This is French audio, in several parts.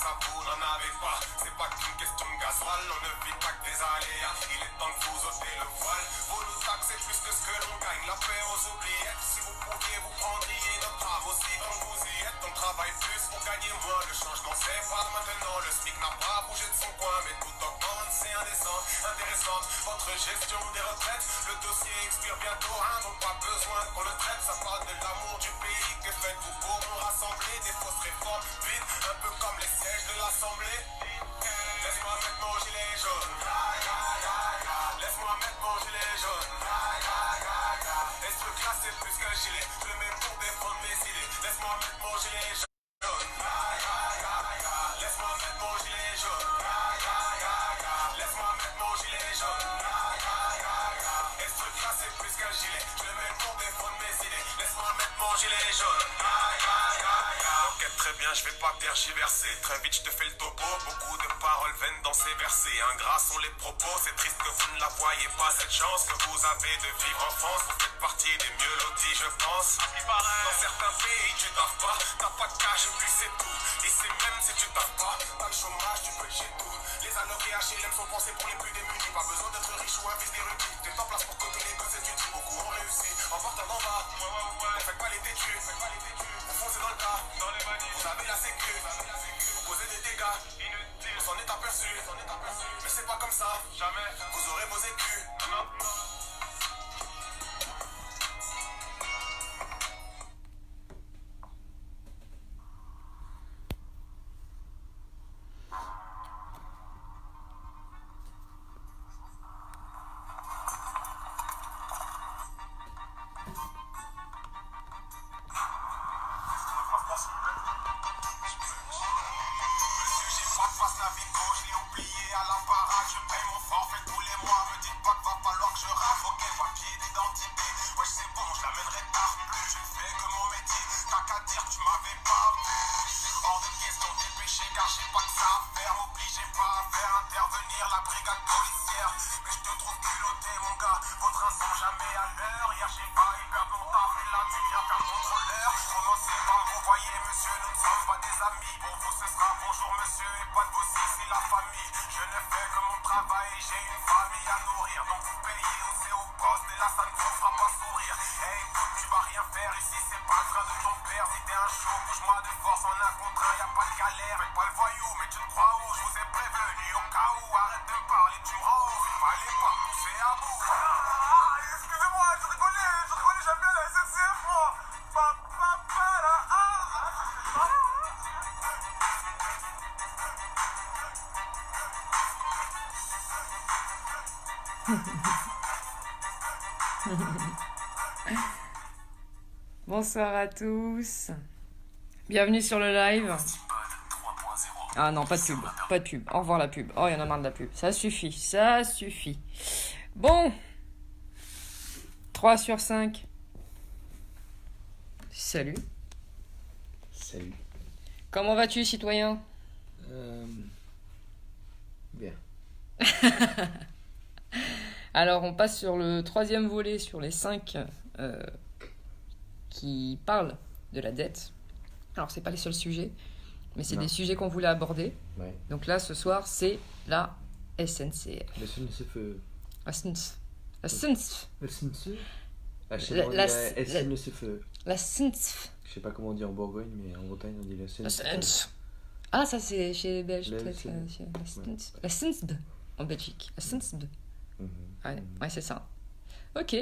ça vous n'en avez pas. C'est pas qu'une question de gasoil, on ne vit pas que des aléas. Il est temps que vous ôtez le voile. Vous nous taxez plus que ce que l'on gagne. La paix aux oubliettes, si vous pouviez vous prendriez notre âme aussi. Tant que vous y êtes, on travaille plus pour gagner moins. Le changement c'est pas maintenant, le SMIC n'a pas bougé de son coin. Mais tout augmente, c'est indécent, intéressante. Votre gestion des retraites, le dossier expire bientôt, hein, donc pas besoin qu'on le traite. Ça parle de l'amour du pays, que faites-vous pour nous rassembler? Des fausses réformes, vite, un peu comme les sièges de l'Assemblée. Laisse-moi mettre mon gilet jaune. Laisse-moi mettre mon gilet jaune. Et ce truc là c'est plus qu'un gilet, je le mets pour défendre mes idées. Laisse-moi mettre mon gilet jaune. Laisse-moi mettre mon gilet jaune. Laisse-moi mettre mon gilet jaune. Et ce truc là c'est plus qu'un gilet, je le mets pour défendre mes idées. Laisse-moi mettre mon gilet jaune. Ok, très bien, je vais pas tergiverser. Très vite, je te fais le topo. Beaucoup de paroles viennent dans ces versets. Ingrats sont les propos. C'est triste que vous ne la voyez pas, cette chance que vous avez de vivre en France. Vous faites partie des mieux lotis, je pense. Dans certains pays, tu taffes pas. T'as pas de cash, et puis c'est tout. Ici même, si tu taffes pas, t'as le chômage, tu peux chez tout. Les allocs et HLM sont pensés pour les plus démunis. Pas besoin d'être riche ou un fils d'érudit. T'es en place pour coter les gosses et tu dis beaucoup ont réussi. En partant d'en bas, ne faites pas les têtus. Vous foncez dans le tas, vous avez la sécu. Vous causez des dégâts, on s'en est aperçu. Mais c'est pas comme ça, jamais. Vous aurez vos écus. Bonsoir à tous. Bienvenue sur le live. Ah non, pas de pub. Pas de pub. Au revoir la pub. Oh, il y en a marre de la pub. Ça suffit. Ça suffit. Bon. 3 sur 5. Salut. Salut. Comment vas-tu, citoyen? Bien. Alors, on passe sur le 3e volet sur les 5 qui parlent de la dette. Alors, c'est pas les seuls sujets, mais c'est Non. des sujets qu'on voulait aborder. Ouais. Donc là, ce soir, c'est la SNCF. Le SNCF. La SNCF. La SNCF. Le SNCF. Ah, je sais La- pas, on dit la- la SNCF. La SNCF. Je sais pas comment on dit en Bourgogne, mais en Bretagne on dit la La SNCF. SNCF. Ah, ça, c'est chez les Belges, La peut-être. SNCF. La SNCF. La SNCF en Belgique. La SNCF. Mhm. Ouais, c'est ça. Ok.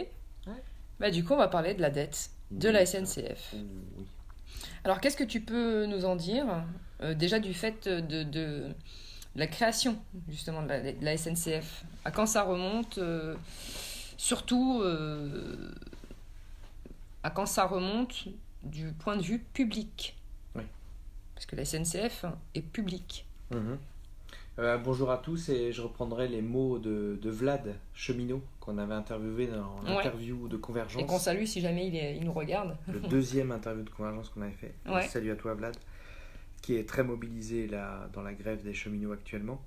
Bah, du coup, on va parler de la dette de la SNCF. Oui. Alors, qu'est-ce que tu peux nous en dire déjà du fait de la création, justement, de la SNCF? À quand ça remonte surtout, à quand ça remonte du point de vue public? Oui. Parce que la SNCF est publique. Mhm. Bonjour à tous, et je reprendrai les mots de Vlad Cheminot qu'on avait interviewé dans l'interview de Convergence. Et qu'on salue si jamais il nous regarde. Le deuxième interview de Convergence qu'on avait fait. Ouais. Salut à toi Vlad, qui est très mobilisé là, dans la grève des cheminots actuellement.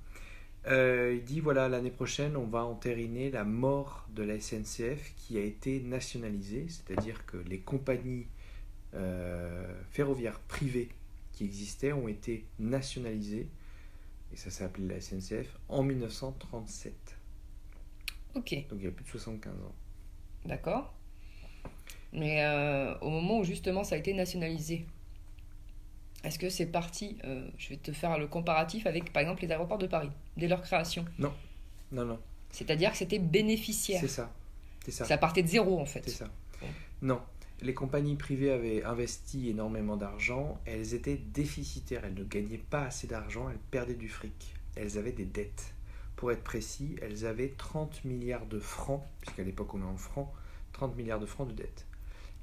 Il dit voilà, l'année prochaine on va entériner la mort de la SNCF qui a été nationalisée, c'est-à-dire que les compagnies ferroviaires privées qui existaient ont été nationalisés, et ça s'est appelé la SNCF, en 1937. Ok, Donc il y a plus de 75 ans. d'accord. Mais au moment où justement ça a été nationalisé, est-ce que c'est parti, je vais te faire le comparatif avec par exemple les aéroports de Paris, dès leur création. Non, non, non, C'est-à-dire que c'était bénéficiaire. c'est ça. C'est ça. Ça partait de zéro en fait. C'est ça. Bon. Non, les compagnies privées avaient investi énormément d'argent, elles étaient déficitaires, elles ne gagnaient pas assez d'argent, elles perdaient du fric, elles avaient des dettes. Pour être précis, elles avaient 30 milliards de francs, puisqu'à l'époque on est en francs, 30 milliards de francs de dettes.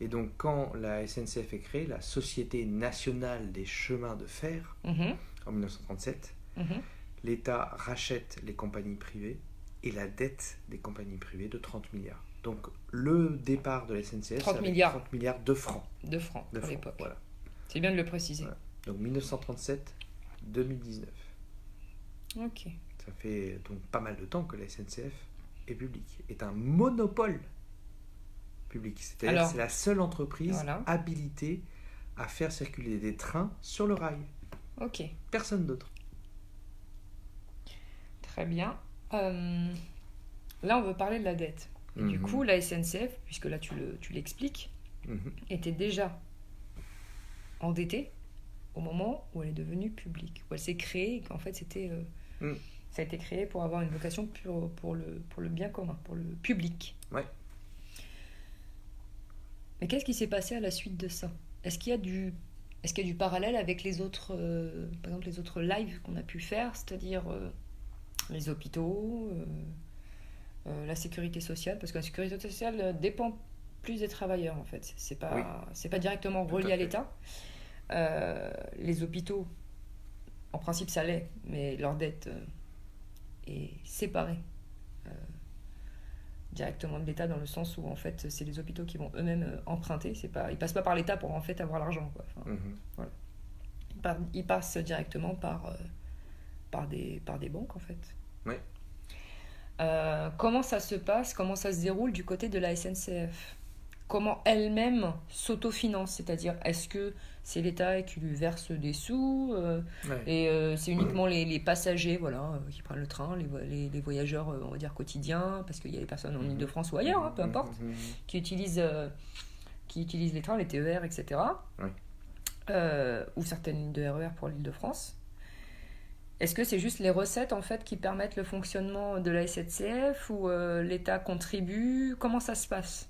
Et donc quand la SNCF est créée, la Société nationale des chemins de fer, Mhm, en 1937, mhm. l'État rachète les compagnies privées et la dette des compagnies privées de 30 milliards. Donc le départ de la SNCF, 30 c'est avec milliards. 30 milliards de francs. De francs De à francs, l'époque. voilà. C'est bien de le préciser. Voilà. Donc 1937-2019. Ok. Ça fait donc pas mal de temps que la SNCF est publique, est un monopole public. C'est-à-dire Alors, que c'est la seule entreprise voilà. habilitée à faire circuler des trains sur le rail. Ok. Personne d'autre. Très bien. Là, on veut parler de la dette. Et du Mhm. coup, la SNCF, puisque là tu l'expliques, Mhm. était déjà endettée au moment où elle est devenue publique, où elle s'est créée, et qu'en fait Mm. ça a été créé pour avoir une vocation pour le bien commun, pour le public. Ouais. Mais qu'est-ce qui s'est passé à la suite de ça? Est-ce qu'il y a du parallèle avec les autres, par exemple les autres lives qu'on a pu faire, c'est-à-dire les hôpitaux, la sécurité sociale, parce que la sécurité sociale dépend plus des travailleurs en fait. C'est pas directement Tout à relié à fait. l'État. Les hôpitaux, en principe ça l'est, mais leur dette est séparée directement de l'État, dans le sens où en fait c'est les hôpitaux qui vont eux-mêmes emprunter. Ils passent pas par l'État pour en fait avoir l'argent, quoi. Enfin, Mhm. ils passent directement par des banques en fait. Ouais. Comment ça se passe, comment ça se déroule du côté de la SNCF? Comment elle-même s'autofinance, c'est-à-dire est-ce que c'est l'État qui lui verse des sous Ouais. et c'est uniquement les passagers voilà, qui prennent le train, les voyageurs on va dire quotidiens, parce qu'il y a des personnes en Ile-de-France ou ailleurs, hein, peu importe, Mhm. qui utilisent les trains, les TER, etc. Ouais. Ou certaines lignes de RER pour l'Île-de-France. Est-ce que c'est juste les recettes en fait qui permettent le fonctionnement de la SNCF ou l'État contribue? Comment ça se passe?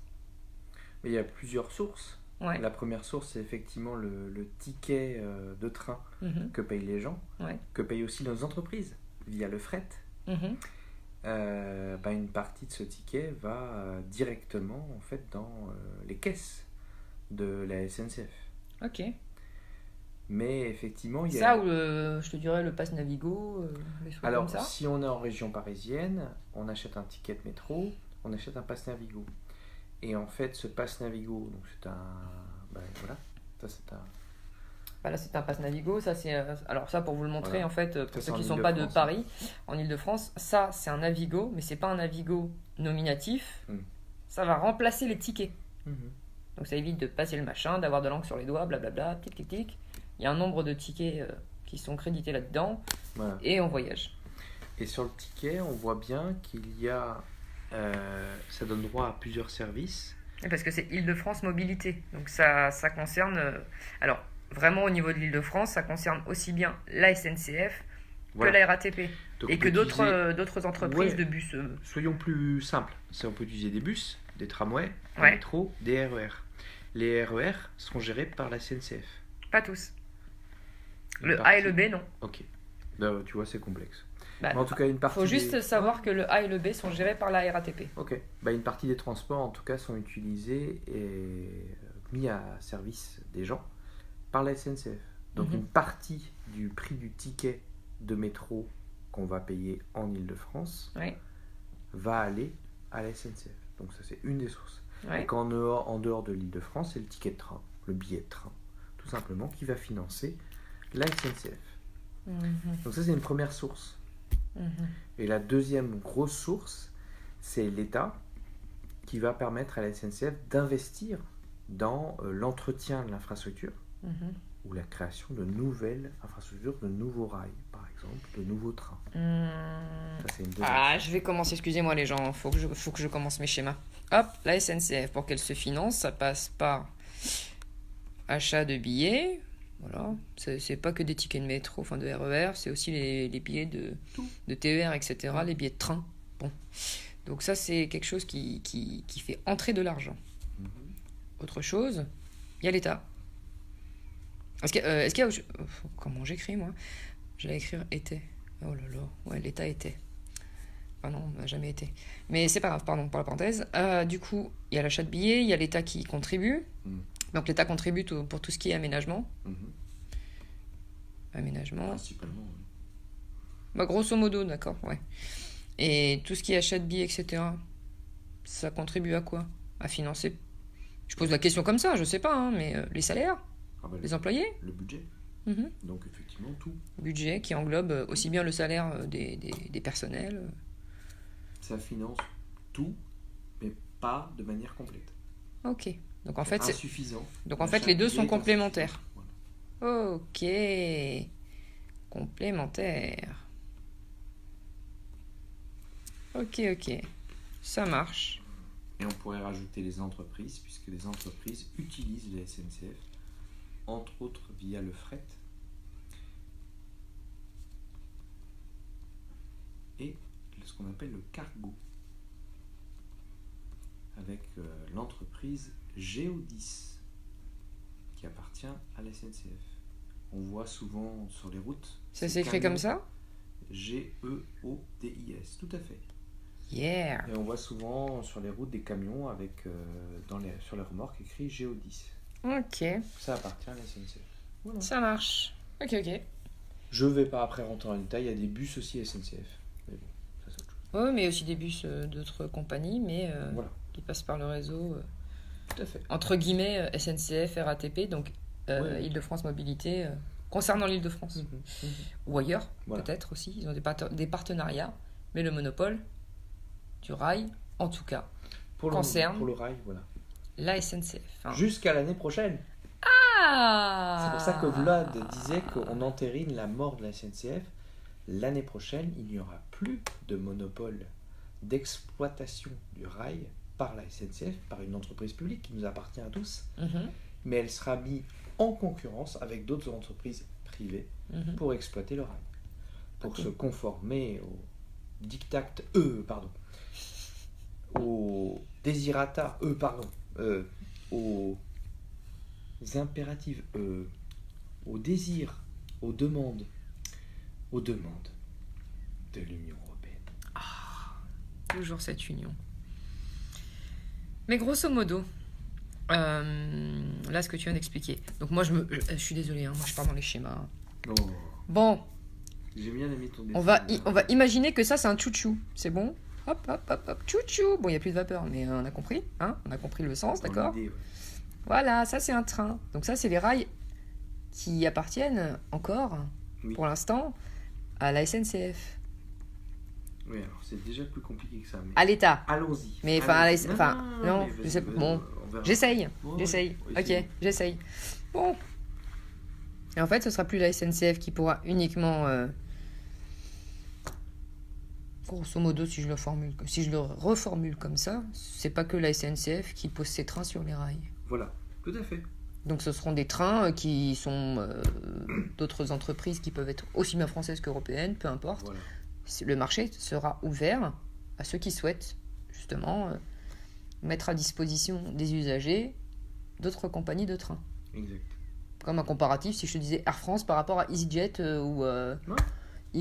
Mais il y a plusieurs sources. Ouais. La première source, c'est effectivement le ticket de train Mhm. que payent les gens, Ouais. que payent aussi nos entreprises via le fret. Mhm. Une partie de ce ticket va directement en fait dans les caisses de la SNCF. Ok. Mais effectivement, il y a... Ça ou je te dirais le pass Navigo, les trucs Alors, comme ça. si on est en région parisienne, on achète un ticket de métro, on achète un pass Navigo. Et en fait, ce pass Navigo, donc c'est un... voilà, ça c'est un... Là, c'est un pass Navigo. Ça, c'est alors ça pour vous le montrer Voilà. en fait Ça, pour c'est ceux en qui sont pas de Île-de-France, Paris, en Île-de-France. Ça, c'est un Navigo, mais c'est pas un Navigo nominatif. Mm. Ça va remplacer les tickets. Mhm. Donc ça évite de passer le machin, d'avoir de l'encre sur les doigts, blablabla, tic tic tic. Il y a un nombre de tickets qui sont crédités là-dedans Voilà. et on voyage. Et sur le ticket, on voit bien qu'il y a... ça donne droit à plusieurs services. Parce que c'est Île-de-France Mobilité. Donc ça concerne... alors, vraiment au niveau de l'Île-de-France, ça concerne aussi bien la SNCF Voilà. que la RATP. Donc, Et on que peut d'autres utiliser- d'autres entreprises Ouais. de bus. Soyons plus simples. On peut utiliser des bus, des tramways, des Ouais. métros, des RER. Les RER sont gérés par la SNCF. Pas tous. Une Le partie- A et le B, non. Ok. Tu vois, c'est complexe. Bah, Mais en tout cas, une partie. faut juste des- savoir que le A et le B sont gérés par la RATP. Ok. Une partie des transports, en tout cas, sont utilisés et mis à service des gens par la SNCF. Donc, Mhm. une partie du prix du ticket de métro qu'on va payer en Île-de-France Ouais. va aller à la SNCF. Donc, ça, c'est une des sources. Ouais. Et en dehors de l'Île-de-France, c'est le ticket de train, le billet de train, tout simplement, qui va financer la SNCF. Mhm. Donc ça, c'est une première source. Mhm. Et la deuxième grosse source, c'est l'État qui va permettre à la SNCF d'investir dans l'entretien de l'infrastructure, Mhm. ou la création de nouvelles infrastructures, de nouveaux rails, par exemple, de nouveaux trains. Ça, c'est une deuxième Ah, chose. je vais commencer, excusez-moi les gens, faut que je commence mes schémas. Hop, la SNCF, pour qu'elle se finance, ça passe par achat de billets. Voilà, c'est pas que des tickets de métro, enfin de RER, c'est aussi les billets de TER, etc., les billets de train. Bon. Donc ça, c'est quelque chose qui fait entrer de l'argent. Autre chose, il y a l'État. Est-ce qu'il y a... Comment j'écris, moi? J'allais écrire était. Oh là là, ouais, l'État était. Ah non, on n'a jamais été. Mais c'est pas grave, pardon pour la parenthèse. Du coup, il y a l'achat de billets, il y a l'État qui contribue. Donc l'État contribue pour tout ce qui est aménagement. Aménagement. Principalement, oui. Bah, grosso modo, d'accord, ouais. Et tout ce qui est achat de billets, etc., ça contribue à quoi? À financer? Je pose la question comme ça, je sais pas, hein, mais les salaires? Ah bah, Les employés? le budget. Mhm. Donc, effectivement, tout. Budget qui englobe aussi bien le salaire des personnels. Ça finance tout, mais pas de manière complète. Ok. Donc en fait, insuffisant. les deux sont Chaque billet est complémentaires. insuffisant. Voilà. Ok. Complémentaire. Ok. Ça marche. Et on pourrait rajouter les entreprises, puisque les entreprises utilisent la SNCF, entre autres via le fret et ce qu'on appelle le cargo, avec l'entreprise Géodis, qui appartient à la SNCF. On voit souvent sur les routes. Ça ces s'écrit camions comme ça? Geodis, tout à fait. Yeah. Et on voit souvent sur les routes des camions avec sur les remorques écrit Géodis. Ok. Ça appartient à la SNCF. Voilà. Ça marche. Ok. Je vais pas après rentrer en détail, il y a des bus aussi SNCF. Mais bon, ça c'est autre chose. Ouais, mais aussi des bus d'autres compagnies, mais Voilà, qui passent par le réseau, tout à fait. entre guillemets, SNCF, RATP, donc Ouais. Île-de-France Mobilité, concernant l'Île-de-France. Ou ailleurs, Voilà. peut-être aussi. Ils ont des partenariats, mais le monopole du rail, en tout cas, Pour concerne le rail, voilà. la SNCF. Hein. Jusqu'à l'année prochaine. Ah! C'est pour ça que Vlad disait qu'on entérine la mort de la SNCF. L'année prochaine, il n'y aura plus de monopole d'exploitation du rail par la SNCF, par une entreprise publique qui nous appartient à tous, Mhm, mais elle sera mise en concurrence avec d'autres entreprises privées mhm. pour exploiter le rail, pour Ok. se conformer aux dictats, aux désirata, aux impératifs, aux désirs, aux demandes de l'Union européenne. Toujours cette union. Mais grosso modo, là, ce que tu viens d'expliquer. Donc moi, je suis désolée, hein, moi je pars dans les schémas. Oh, Bon, j'ai bien aimé ton dessin. on va imaginer que ça, c'est un chouchou. C'est bon? Hop, chouchou. Bon, il n'y a plus de vapeur, mais on a compris, hein? On a compris le sens, Dans d'accord? l'idée, ouais. Voilà, ça, c'est un train. Donc ça, c'est les rails qui appartiennent encore, Oui. pour l'instant, à la SNCF. Oui, alors c'est déjà plus compliqué que ça. Mais... À l'État. Allons-y. Mais Allons-y. non, mais je sais vas-y, bon, on verra. j'essaye. Ouais, J'essaye. ouais, Ok, essaye. j'essaye. Bon. Et en fait, ce sera plus la SNCF qui pourra uniquement, grosso modo, si je le reformule comme ça, c'est pas que la SNCF qui pose ses trains sur les rails. Voilà, tout à fait. Donc ce seront des trains qui sont d'autres entreprises qui peuvent être aussi bien françaises qu'européennes, peu importe. Voilà. Le marché sera ouvert à ceux qui souhaitent justement mettre à disposition des usagers d'autres compagnies de trains. Exact. Comme un comparatif, si je te disais Air France par rapport à EasyJet ou Ouais.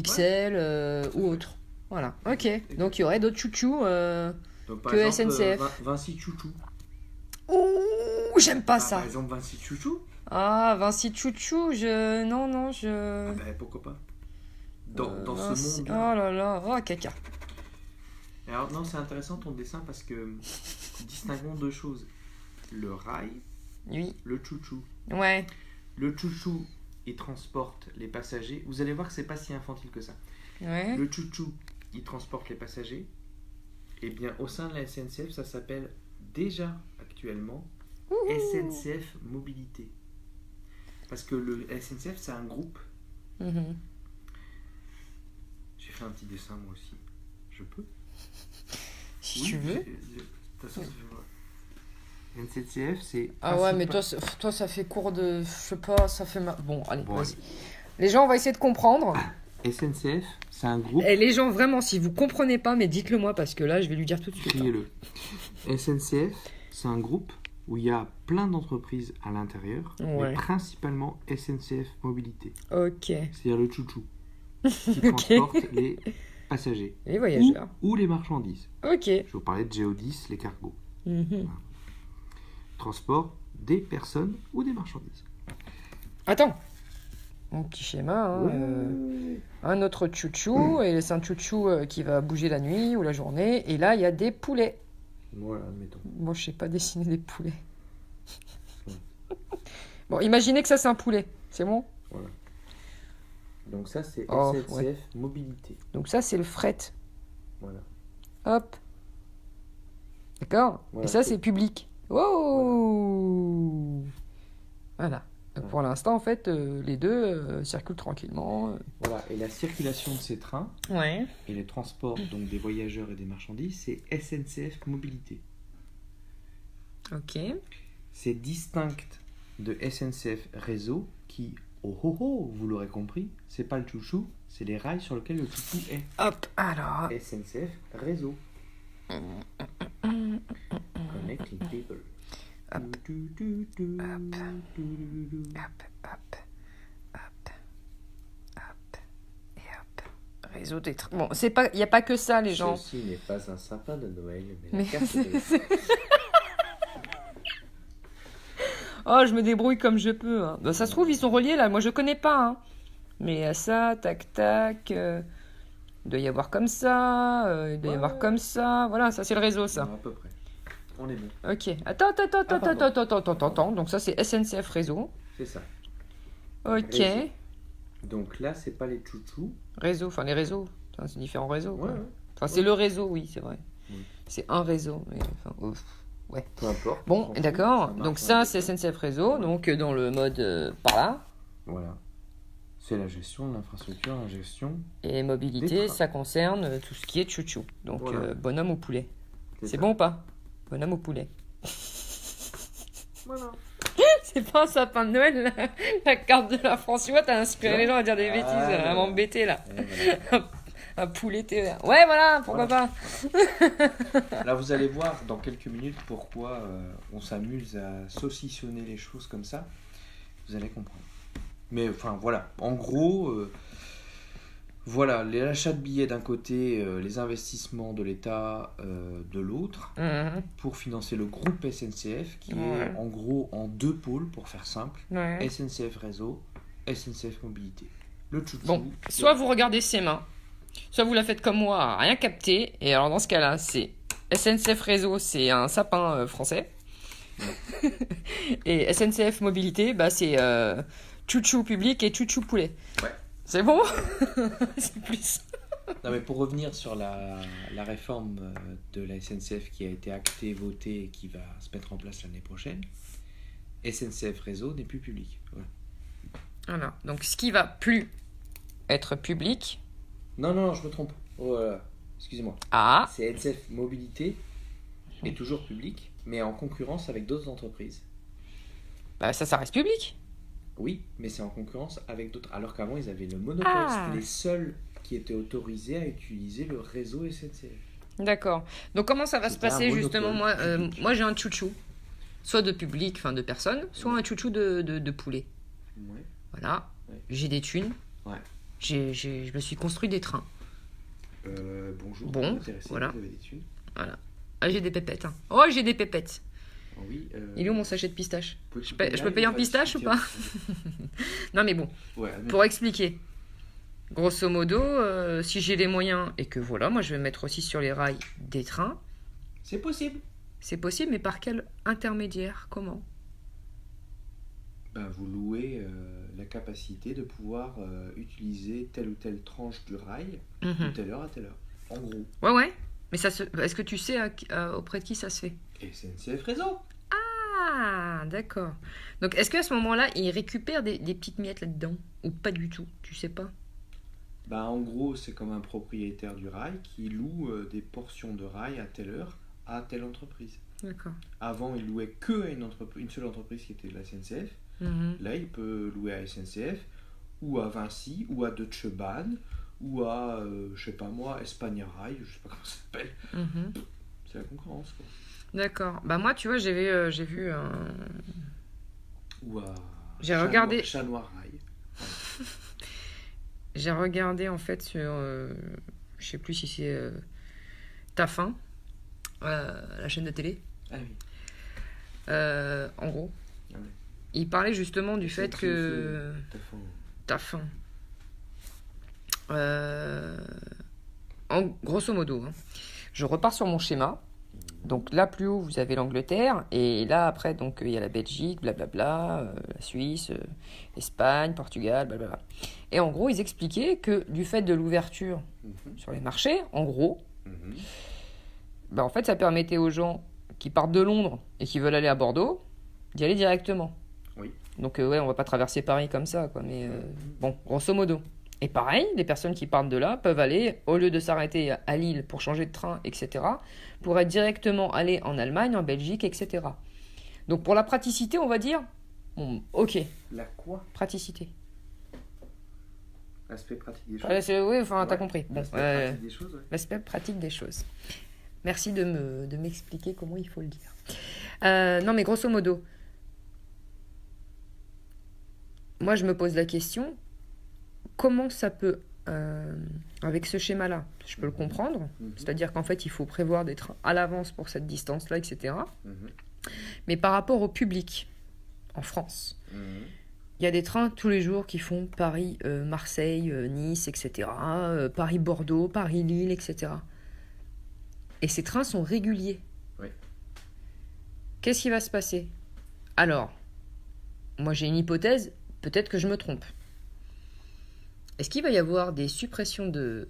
XL ou autre. Voilà, ok. Donc il y aurait d'autres chouchous. Donc, par Que exemple, SNCF. Vinci Chouchou. Ouh, j'aime pas ça. Par exemple, Vinci Chouchou. Ah, Vinci Chouchou, non, Ah ben, pourquoi pas. Dans ce Vinci- monde. Oh là là, oh caca. Alors, non, c'est intéressant ton dessin parce que distinguons deux choses. Le rail, Oui, le chouchou. ouais. Le chouchou, il transporte les passagers. Vous allez voir que c'est pas si infantile que ça. Ouais. Le chouchou, il transporte les passagers. Et bien, au sein de la SNCF, ça s'appelle déjà actuellement SNCF Mobilité. Parce que le SNCF, c'est un groupe. Mhm. J'ai fait un petit dessin, moi aussi. Je peux? Si tu veux. De toute façon, ça fait... SNCF, c'est... Ah ouais, mais toi, ça fait cours de... Je sais pas, ça fait... Bon, allez, vas-y. Les gens, on va essayer de comprendre. SNCF, c'est un groupe... Et les gens, vraiment, si vous comprenez pas, mais dites-le moi, parce que là, je vais lui dire tout de suite. Criez-le. SNCF, c'est un groupe où il y a plein d'entreprises à l'intérieur, Ouais. mais principalement SNCF Mobilité. Ok. C'est-à-dire le chouchou, qui transporte les passagers. Les voyageurs. Ou les marchandises. Ok. Je vais vous parler de Géodis, les cargos. Mhm. Transport des personnes ou des marchandises. Attends. Mon petit schéma. Hein, un autre chouchou. Et c'est un chouchou qui va bouger la nuit ou la journée. Et là, il y a des poulets. Voilà, admettons. Bon, je sais pas dessiner des poulets. Bon, imaginez que ça, c'est un poulet. C'est bon? Voilà. Donc ça, c'est Oh, SNCF ouais. Mobilité. Donc ça, c'est le fret. Voilà. Hop. D'accord? Voilà, Et ça, c'est- c'est public. Wow! Voilà. Donc, Ouais. pour l'instant, en fait, les deux circulent tranquillement. Voilà. Et la circulation de ces trains Ouais. et les transports donc des voyageurs et des marchandises, c'est SNCF Mobilité. Ok. C'est distinct de SNCF Réseau qui, vous l'aurez compris, c'est pas le chouchou, c'est les rails sur lesquels le chouchou est. Hop, alors. SNCF Réseau. Connecting people. Hop. Du, du, du, du, Hop. du, du, du. Hop, hop, hop, hop, et hop. Réseau des trains. Bon, c'est pas, il n'y a pas que ça, les gens. Ceci n'est pas un sapin de Noël, mais Mais la carte de... Oh, je me débrouille comme je peux. Hein. Bah, ça se trouve, ils sont reliés là. Moi, je connais pas. Hein. Mais ça, tac, tac. Il doit y avoir comme ça. Il doit y avoir comme ça. Voilà, ça, c'est le réseau, ça. Non, à peu près. On est bon. Ok. Attends. pardon. Donc, ça, c'est SNCF Réseau. C'est ça. Ok. Réseau. Donc là, c'est pas les chouchous. Réseau, enfin, les réseaux. Enfin, c'est différents réseaux. Quoi. Ouais, ouais. Enfin, c'est le réseau, oui, c'est vrai. Oui. C'est un réseau. Mais, enfin, ouais. Peu importe. Bon, on s'en fout, d'accord. marche Donc, dans ça, les c'est deux. SNCF Réseau. Donc, dans le mode par là. Voilà. C'est la gestion de l'infrastructure, la gestion. Et Des mobilité, trains. ça concerne tout ce qui est chouchou. Donc, Voilà. bonhomme ou poulet. C'est ça. bon ou pas? Bonhomme ou poulet? Voilà. C'est pas un sapin de Noël, la carte de la France. Tu vois, t'as inspiré Tu les vois gens à dire des bêtises, à m'embêter là. Et voilà. Un poulet TV. Ouais, voilà, pourquoi Voilà. pas? Là, vous allez voir dans quelques minutes pourquoi on s'amuse à saucissonner les choses comme ça. Vous allez comprendre. Mais enfin, voilà. En gros, voilà, l'achat de billets d'un côté, les investissements de l'État de l'autre, Mhm. pour financer le groupe SNCF, qui Ouais. est en gros en deux pôles, pour faire simple. Ouais. SNCF Réseau, SNCF Mobilité. Le chouchou. Bon, soit vous regardez ses mains, soit vous la faites comme moi, à rien capter. Et alors, dans ce cas-là, c'est SNCF Réseau, c'est un sapin français. Et SNCF Mobilité, bah, c'est chouchou public et chouchou poulet. Ouais. C'est bon? C'est plus. Non, mais pour revenir sur la réforme de la SNCF qui a été actée, votée et qui va se mettre en place l'année prochaine, SNCF Réseau n'est plus public. Voilà. Voilà. Donc, ce qui va plus être public. Non, je me trompe. Oh là là, excusez-moi. Ah, C'est SNCF Mobilité est toujours public, mais en concurrence avec d'autres entreprises. bah, ça reste public. Oui, mais c'est en concurrence avec d'autres. Alors qu'avant, ils avaient le monopole. Ah. C'était les seuls qui étaient autorisés à utiliser le réseau SNCF. D'accord. Donc, comment ça va se C'était un passer monopole justement? Moi, public. moi j'ai un chouchou. Soit de public, enfin de personne, soit un chouchou de poulet. Ouais. Voilà. Ouais. J'ai des thunes. Ouais. Je me suis construit des trains. Bonjour. Bon, vous êtes intéressé, voilà. vous avez des thunes. Ah, j'ai des pépettes. Hein. Oh, j'ai des pépettes. Ah oui. Il est où mon sachet de pistache? Vous je pouvez peux bien payer en aller pistache ou expliquer. Non, mais bon, Ouais, mais- pour expliquer. Grosso modo, si j'ai les moyens et que voilà, moi je vais mettre aussi sur les rails des trains, c'est possible. c'est possible, mais par quel intermédiaire? Comment? Ben, vous louez la capacité de pouvoir utiliser telle ou telle tranche du rail de Mhm. telle heure à telle heure. En gros. Ouais. Mais est-ce que tu sais auprès de qui ça se fait? SNCF Réseau. Ah, d'accord. Donc, est-ce qu'à ce moment-là, ils récupèrent des petites miettes là-dedans? Ou pas du tout? Tu sais pas? Bah, en gros, c'est comme un propriétaire du rail qui loue des portions de rail à telle heure à telle entreprise. D'accord. Avant, il louait que à une seule entreprise qui était la SNCF. Mhm. Là, il peut louer à SNCF ou à Vinci ou à Deutsche Bahn ou à, je sais pas moi, Espagne Rail, je sais pas comment ça s'appelle. Mhm. C'est la concurrence, quoi. D'accord. Bah moi, tu vois, j'ai vu un... Ou à J'ai regardé... Chat Noir Rail. J'ai regardé en fait sur... je sais plus si c'est TF1, la chaîne de télé. Ah oui. En gros, Ah oui. il parlait justement du fait que... T'as faim. TF1. Grosso modo, hein. Je repars sur mon schéma. Donc là, plus haut, vous avez l'Angleterre. Et là, après, donc il y a la Belgique, blablabla, la Suisse, l'Espagne, Portugal, blablabla. Et en gros, ils expliquaient que du fait de l'ouverture sur les marchés, en gros, bah, en fait, ça permettait aux gens qui partent de Londres et qui veulent aller à Bordeaux d'y aller directement. Oui. Donc, ouais, on va pas traverser Paris comme ça, quoi. Mais bon, grosso modo. Et pareil, les personnes qui partent de là peuvent aller, au lieu de s'arrêter à Lille pour changer de train, etc., pourraient directement aller en Allemagne, en Belgique, etc. Donc pour la praticité, on va dire, ok, La quoi? praticité. L'aspect pratique des choses. Oui, enfin, t'as Ouais. compris. Bon, L'aspect pratique des choses, ouais. l'aspect pratique des choses. Merci de m'expliquer comment il faut le dire. Non, mais grosso modo, moi je me pose la question, comment ça peut, avec ce schéma-là, je peux le comprendre, c'est-à-dire qu'en fait il faut prévoir des trains à l'avance pour cette distance-là, etc. Mais par rapport au public, en France, il y a des trains tous les jours qui font Paris, Marseille, Nice, etc. Paris, Bordeaux, Paris, Lille, etc. Et ces trains sont réguliers. Oui. Qu'est-ce qui va se passer? Alors, moi j'ai une hypothèse, peut-être que je me trompe. Est-ce qu'il va y avoir des suppressions de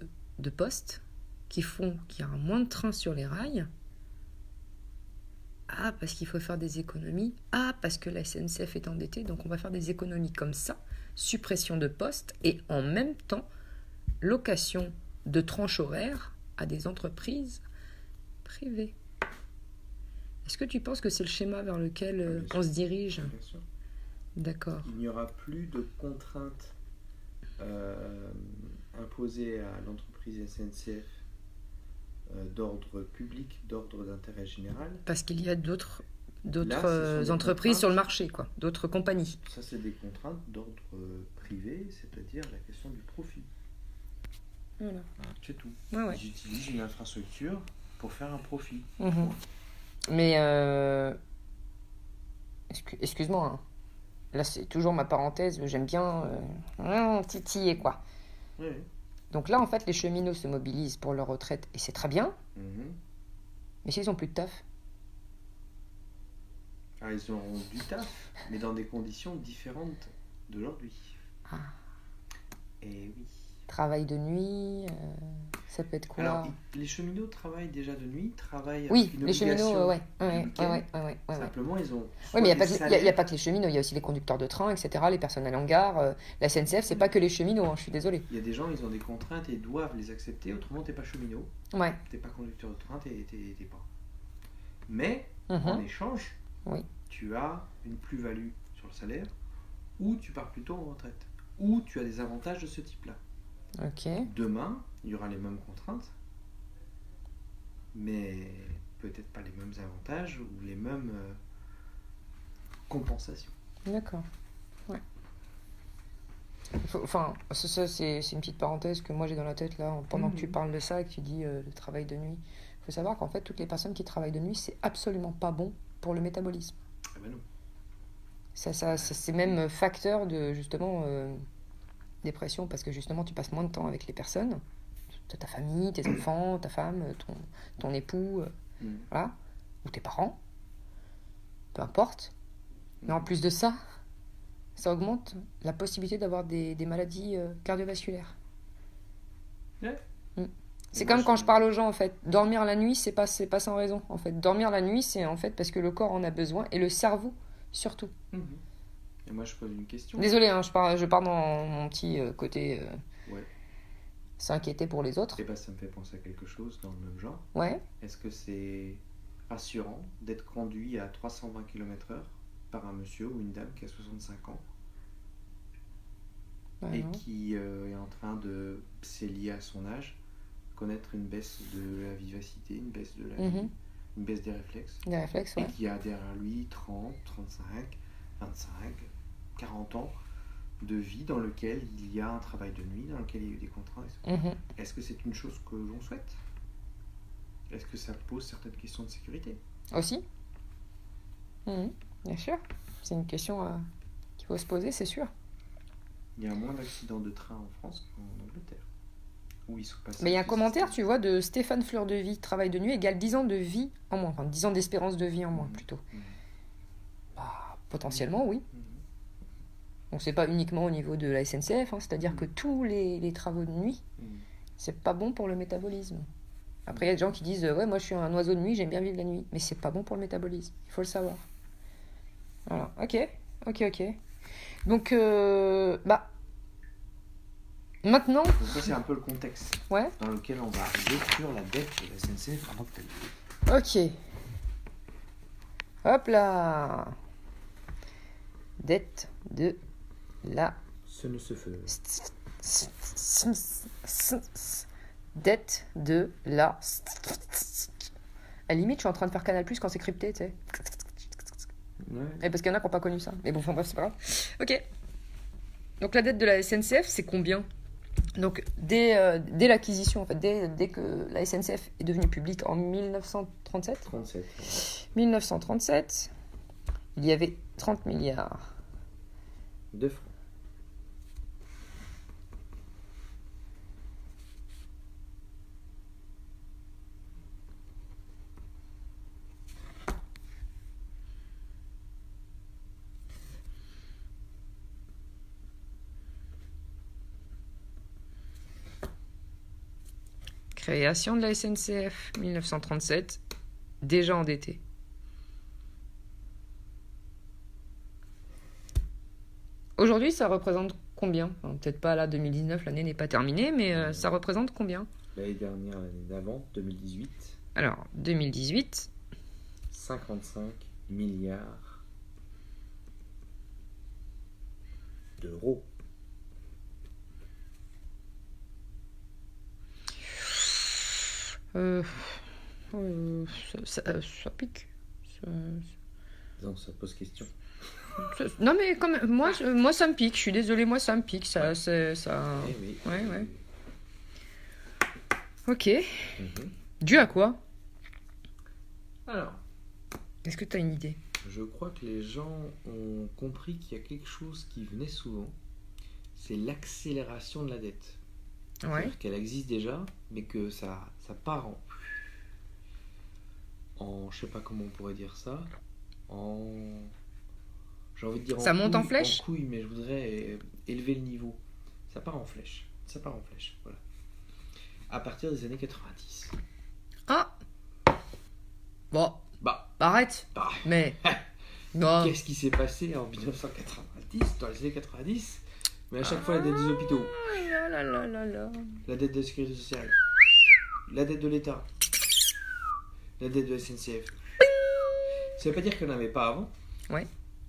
postes qui font qu'il y aura moins de trains sur les rails? Ah, parce qu'il faut faire des économies. Ah, parce que la SNCF est endettée, donc on va faire des économies comme ça. Suppression de postes et en même temps, location de tranches horaires à des entreprises privées. Est-ce que tu penses que c'est le schéma vers lequel on se dirige? Bien sûr. D'accord. Il n'y aura plus de contraintes imposées à l'entreprise SNCF d'ordre public, d'ordre d'intérêt général. Parce qu'il y a d'autres Là, ce sont des entreprises sur le contraintes. marché, quoi. D'autres compagnies. Ça, c'est des contraintes d'ordre privé, c'est-à-dire la question du profit. Voilà. C'est tout. Ouais, ouais. Ils utilisent une infrastructure pour faire un profit. Mhm. Mais, excuse-moi, hein. Là c'est toujours ma parenthèse, j'aime bien titiller, quoi. Oui. Donc là, en fait, les cheminots se mobilisent pour leur retraite, et c'est très bien, Mhm. mais s'ils n'ont plus de taf, Ah, ils auront du taf, mais dans des conditions différentes d'aujourd'hui. Ah. Et oui. travail de nuit, ça peut être quoi? Alors, les cheminots travaillent déjà de nuit, travaillent Oui, avec une les cheminots, obligation ouais. du week-end. Ouais. Simplement, ils ont. Oui, mais il soit n'y des a pas que les cheminots, il y a aussi les conducteurs de train, etc., les personnels en gare. La SNCF, c'est pas que les cheminots, hein, je suis désolée. Il y a des gens, ils ont des contraintes et doivent les accepter, autrement, t'es pas cheminot, Ouais. t'es pas conducteur de train, t'es pas. Mais, Mhm. en échange, Oui. tu as une plus-value sur le salaire, ou tu pars plutôt en retraite, ou tu as des avantages de ce type-là. Ok. Demain, il y aura les mêmes contraintes, mais peut-être pas les mêmes avantages ou les mêmes compensations. D'accord. Ouais. Enfin, ça, c'est une petite parenthèse que moi j'ai dans la tête là, pendant que tu parles de ça et que tu dis le travail de nuit. Il faut savoir qu'en fait, toutes les personnes qui travaillent de nuit, c'est absolument pas bon pour le métabolisme. Ah ben non. C'est même facteur de justement dépression parce que justement tu passes moins de temps avec les personnes, ta famille, tes enfants, ta femme, ton époux, voilà, ou tes parents, peu importe. Mais en plus de ça, ça augmente la possibilité d'avoir des maladies cardiovasculaires. Ouais. C'est Moi, comme quand je parle aux gens, en fait. Dormir la nuit, c'est pas sans raison, en fait. Dormir la nuit, c'est en fait parce que le corps en a besoin et le cerveau, surtout. Mhm. Et moi, je pose une question. Désolée, hein, je pars dans mon petit côté Ouais. s'inquiéter pour les autres. Et bah, ça me fait penser à quelque chose dans le même genre. Ouais. Est-ce que c'est rassurant d'être conduit à 320 km/h par un monsieur ou une dame qui a 65 ans Ouais, et non. qui est en train de, c'est lié à son âge, connaître une baisse de la vivacité, une baisse de la vie, Mhm. une baisse des réflexes, Des réflexes, et ouais. qui a derrière lui 30, 35, 25, 40 ans de vie dans lequel il y a un travail de nuit, dans lequel il y a eu des contraintes. Mhm. Est-ce que c'est une chose que l'on souhaite? Est-ce que ça pose certaines questions de sécurité? Aussi. Mhm. Bien sûr. C'est une question qu'il faut se poser, c'est sûr. Il y a moins d'accidents de train en France qu'en Angleterre. Où ils sont passés Mais il y a un à ce commentaire, système. tu vois, de Stéphane Fleur de Vie, travail de nuit égale 10 ans de vie en moins. Enfin, 10 ans d'espérance de vie en moins, plutôt. Mhm. Bah, potentiellement, oui. Mhm. Donc, c'est pas uniquement au niveau de la SNCF, hein, c'est-à-dire que tous les travaux de nuit, Mhm. c'est pas bon pour le métabolisme. Après, il y a des gens qui disent ouais, moi je suis un oiseau de nuit, j'aime bien vivre la nuit. Mais c'est pas bon pour le métabolisme, il faut le savoir. Voilà, ok. Donc, bah, maintenant, Donc ça, c'est un peu le contexte ouais, dans lequel on va détruire la dette de la SNCF en tant que telle. ok. Hop là. Dette de la. Ce ne se fait. Dette de la. À la limite, je suis en train de faire Canal Plus quand c'est crypté, tu sais. Ouais. Et parce qu'il y en a qui n'ont pas connu ça. Mais bon, enfin bref, c'est pas grave. Ok. Donc la dette de la SNCF, c'est combien? Donc dès l'acquisition, en fait, dès que la SNCF est devenue publique en 1937, 37. 1937, il y avait 30 milliards. De francs. Création de la SNCF, 1937, déjà endetté. Aujourd'hui, ça représente combien? Enfin, peut-être pas là, 2019, l'année n'est pas terminée, mais ça représente combien? L'année dernière, l'année d'avant, 2018, Alors, 2018, 55 milliards d'euros. euh, ça pique. Non, ça pose question. Non, mais quand même, moi, ça me pique. Je suis désolée, moi, ça me pique. Ça. Eh oui. Ouais. Ok. Mhm. Dû à quoi? Alors, Est-ce que tu as une idée? je crois que les gens ont compris qu'il y a quelque chose qui venait souvent. C'est l'accélération de la dette. Ouais. C'est-à-dire qu'elle existe déjà, mais que ça part je sais pas comment on pourrait dire ça, j'ai envie de dire Ça monte en flèche? en couille, mais je voudrais élever le niveau. Ça part en flèche, voilà. À partir des années 90. Ah. Bon, Bah, arrête. bah, Mais. Non. qu'est-ce qui s'est passé en 1990, dans les années 90? Mais à chaque fois, la dette des hôpitaux, Ah là là là là. la dette de la sécurité sociale, la dette de l'État, la dette de la SNCF. Ça veut pas dire qu'il n'y en avait pas avant. Ouais.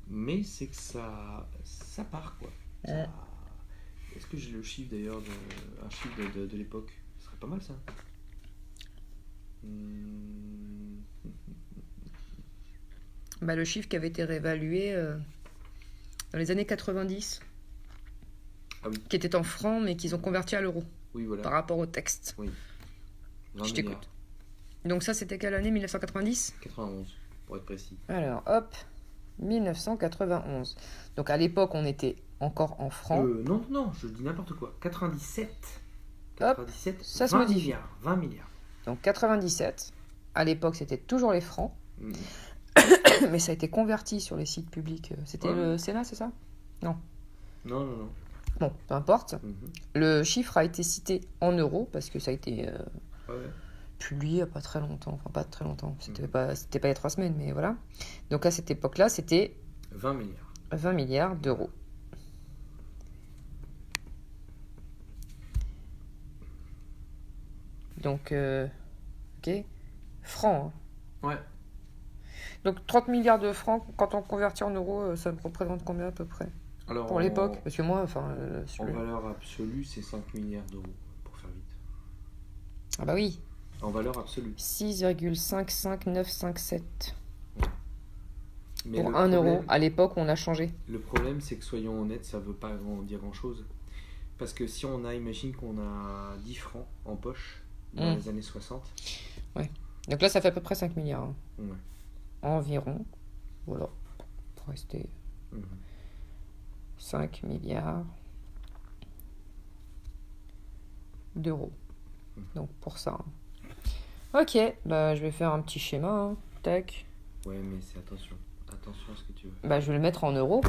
Mais c'est que ça part, quoi. Ça- Est-ce que j'ai le chiffre d'ailleurs, un chiffre de l'époque? Ce serait pas mal ça. Bah, le chiffre qui avait été réévalué dans les années 90, Ah oui. qui était en francs, mais qu'ils ont converti à l'euro Oui, voilà. par rapport au texte. 20 Je milliards. t'écoute. Donc ça, c'était quelle année? 1990? 91, pour être précis. Alors, hop, 1991. Donc à l'époque, on était encore en francs. Non, je dis n'importe quoi. 97. Hop, 97, ça se 20 modifie. milliards. 20 milliards. Donc 97. À l'époque, c'était toujours les francs, Mm. mais ça a été converti sur les sites publics. C'était Ouais. le Sénat, c'est ça? Non. Bon, peu importe. Mhm. Le chiffre a été cité en euros parce que ça a été ouais. Publié il n'y a pas très longtemps. Enfin, pas très longtemps. C'était pas il y a 3 semaines, mais voilà. Donc à cette époque-là, c'était 20 milliards. 20 milliards d'euros. Donc, ok. Francs. Hein. Ouais. Donc 30 milliards de francs, quand on convertit en euros, ça représente combien à peu près? Alors, Pour l'époque? Parce que moi, enfin... en valeur absolue, c'est 5 milliards d'euros, pour faire vite. Ah bah oui. En valeur absolue. 6,55957. Mais Pour le 1 problème- euro. À l'époque, on a changé. Le problème, c'est que soyons honnêtes, ça veut pas dire grand-chose. Parce que si on a, imagine qu'on a 10 francs en poche dans les années 60. Donc là, ça fait à peu près 5 milliards. Hein. Ouais. Environ. Voilà. Pour rester... Mhm. 5 milliards d'euros. Donc pour ça. Hein. Ok, bah je vais faire un petit schéma. Hein. Tac. Ouais, mais c'est attention. Attention à ce que tu veux. Bah je vais le mettre en euros.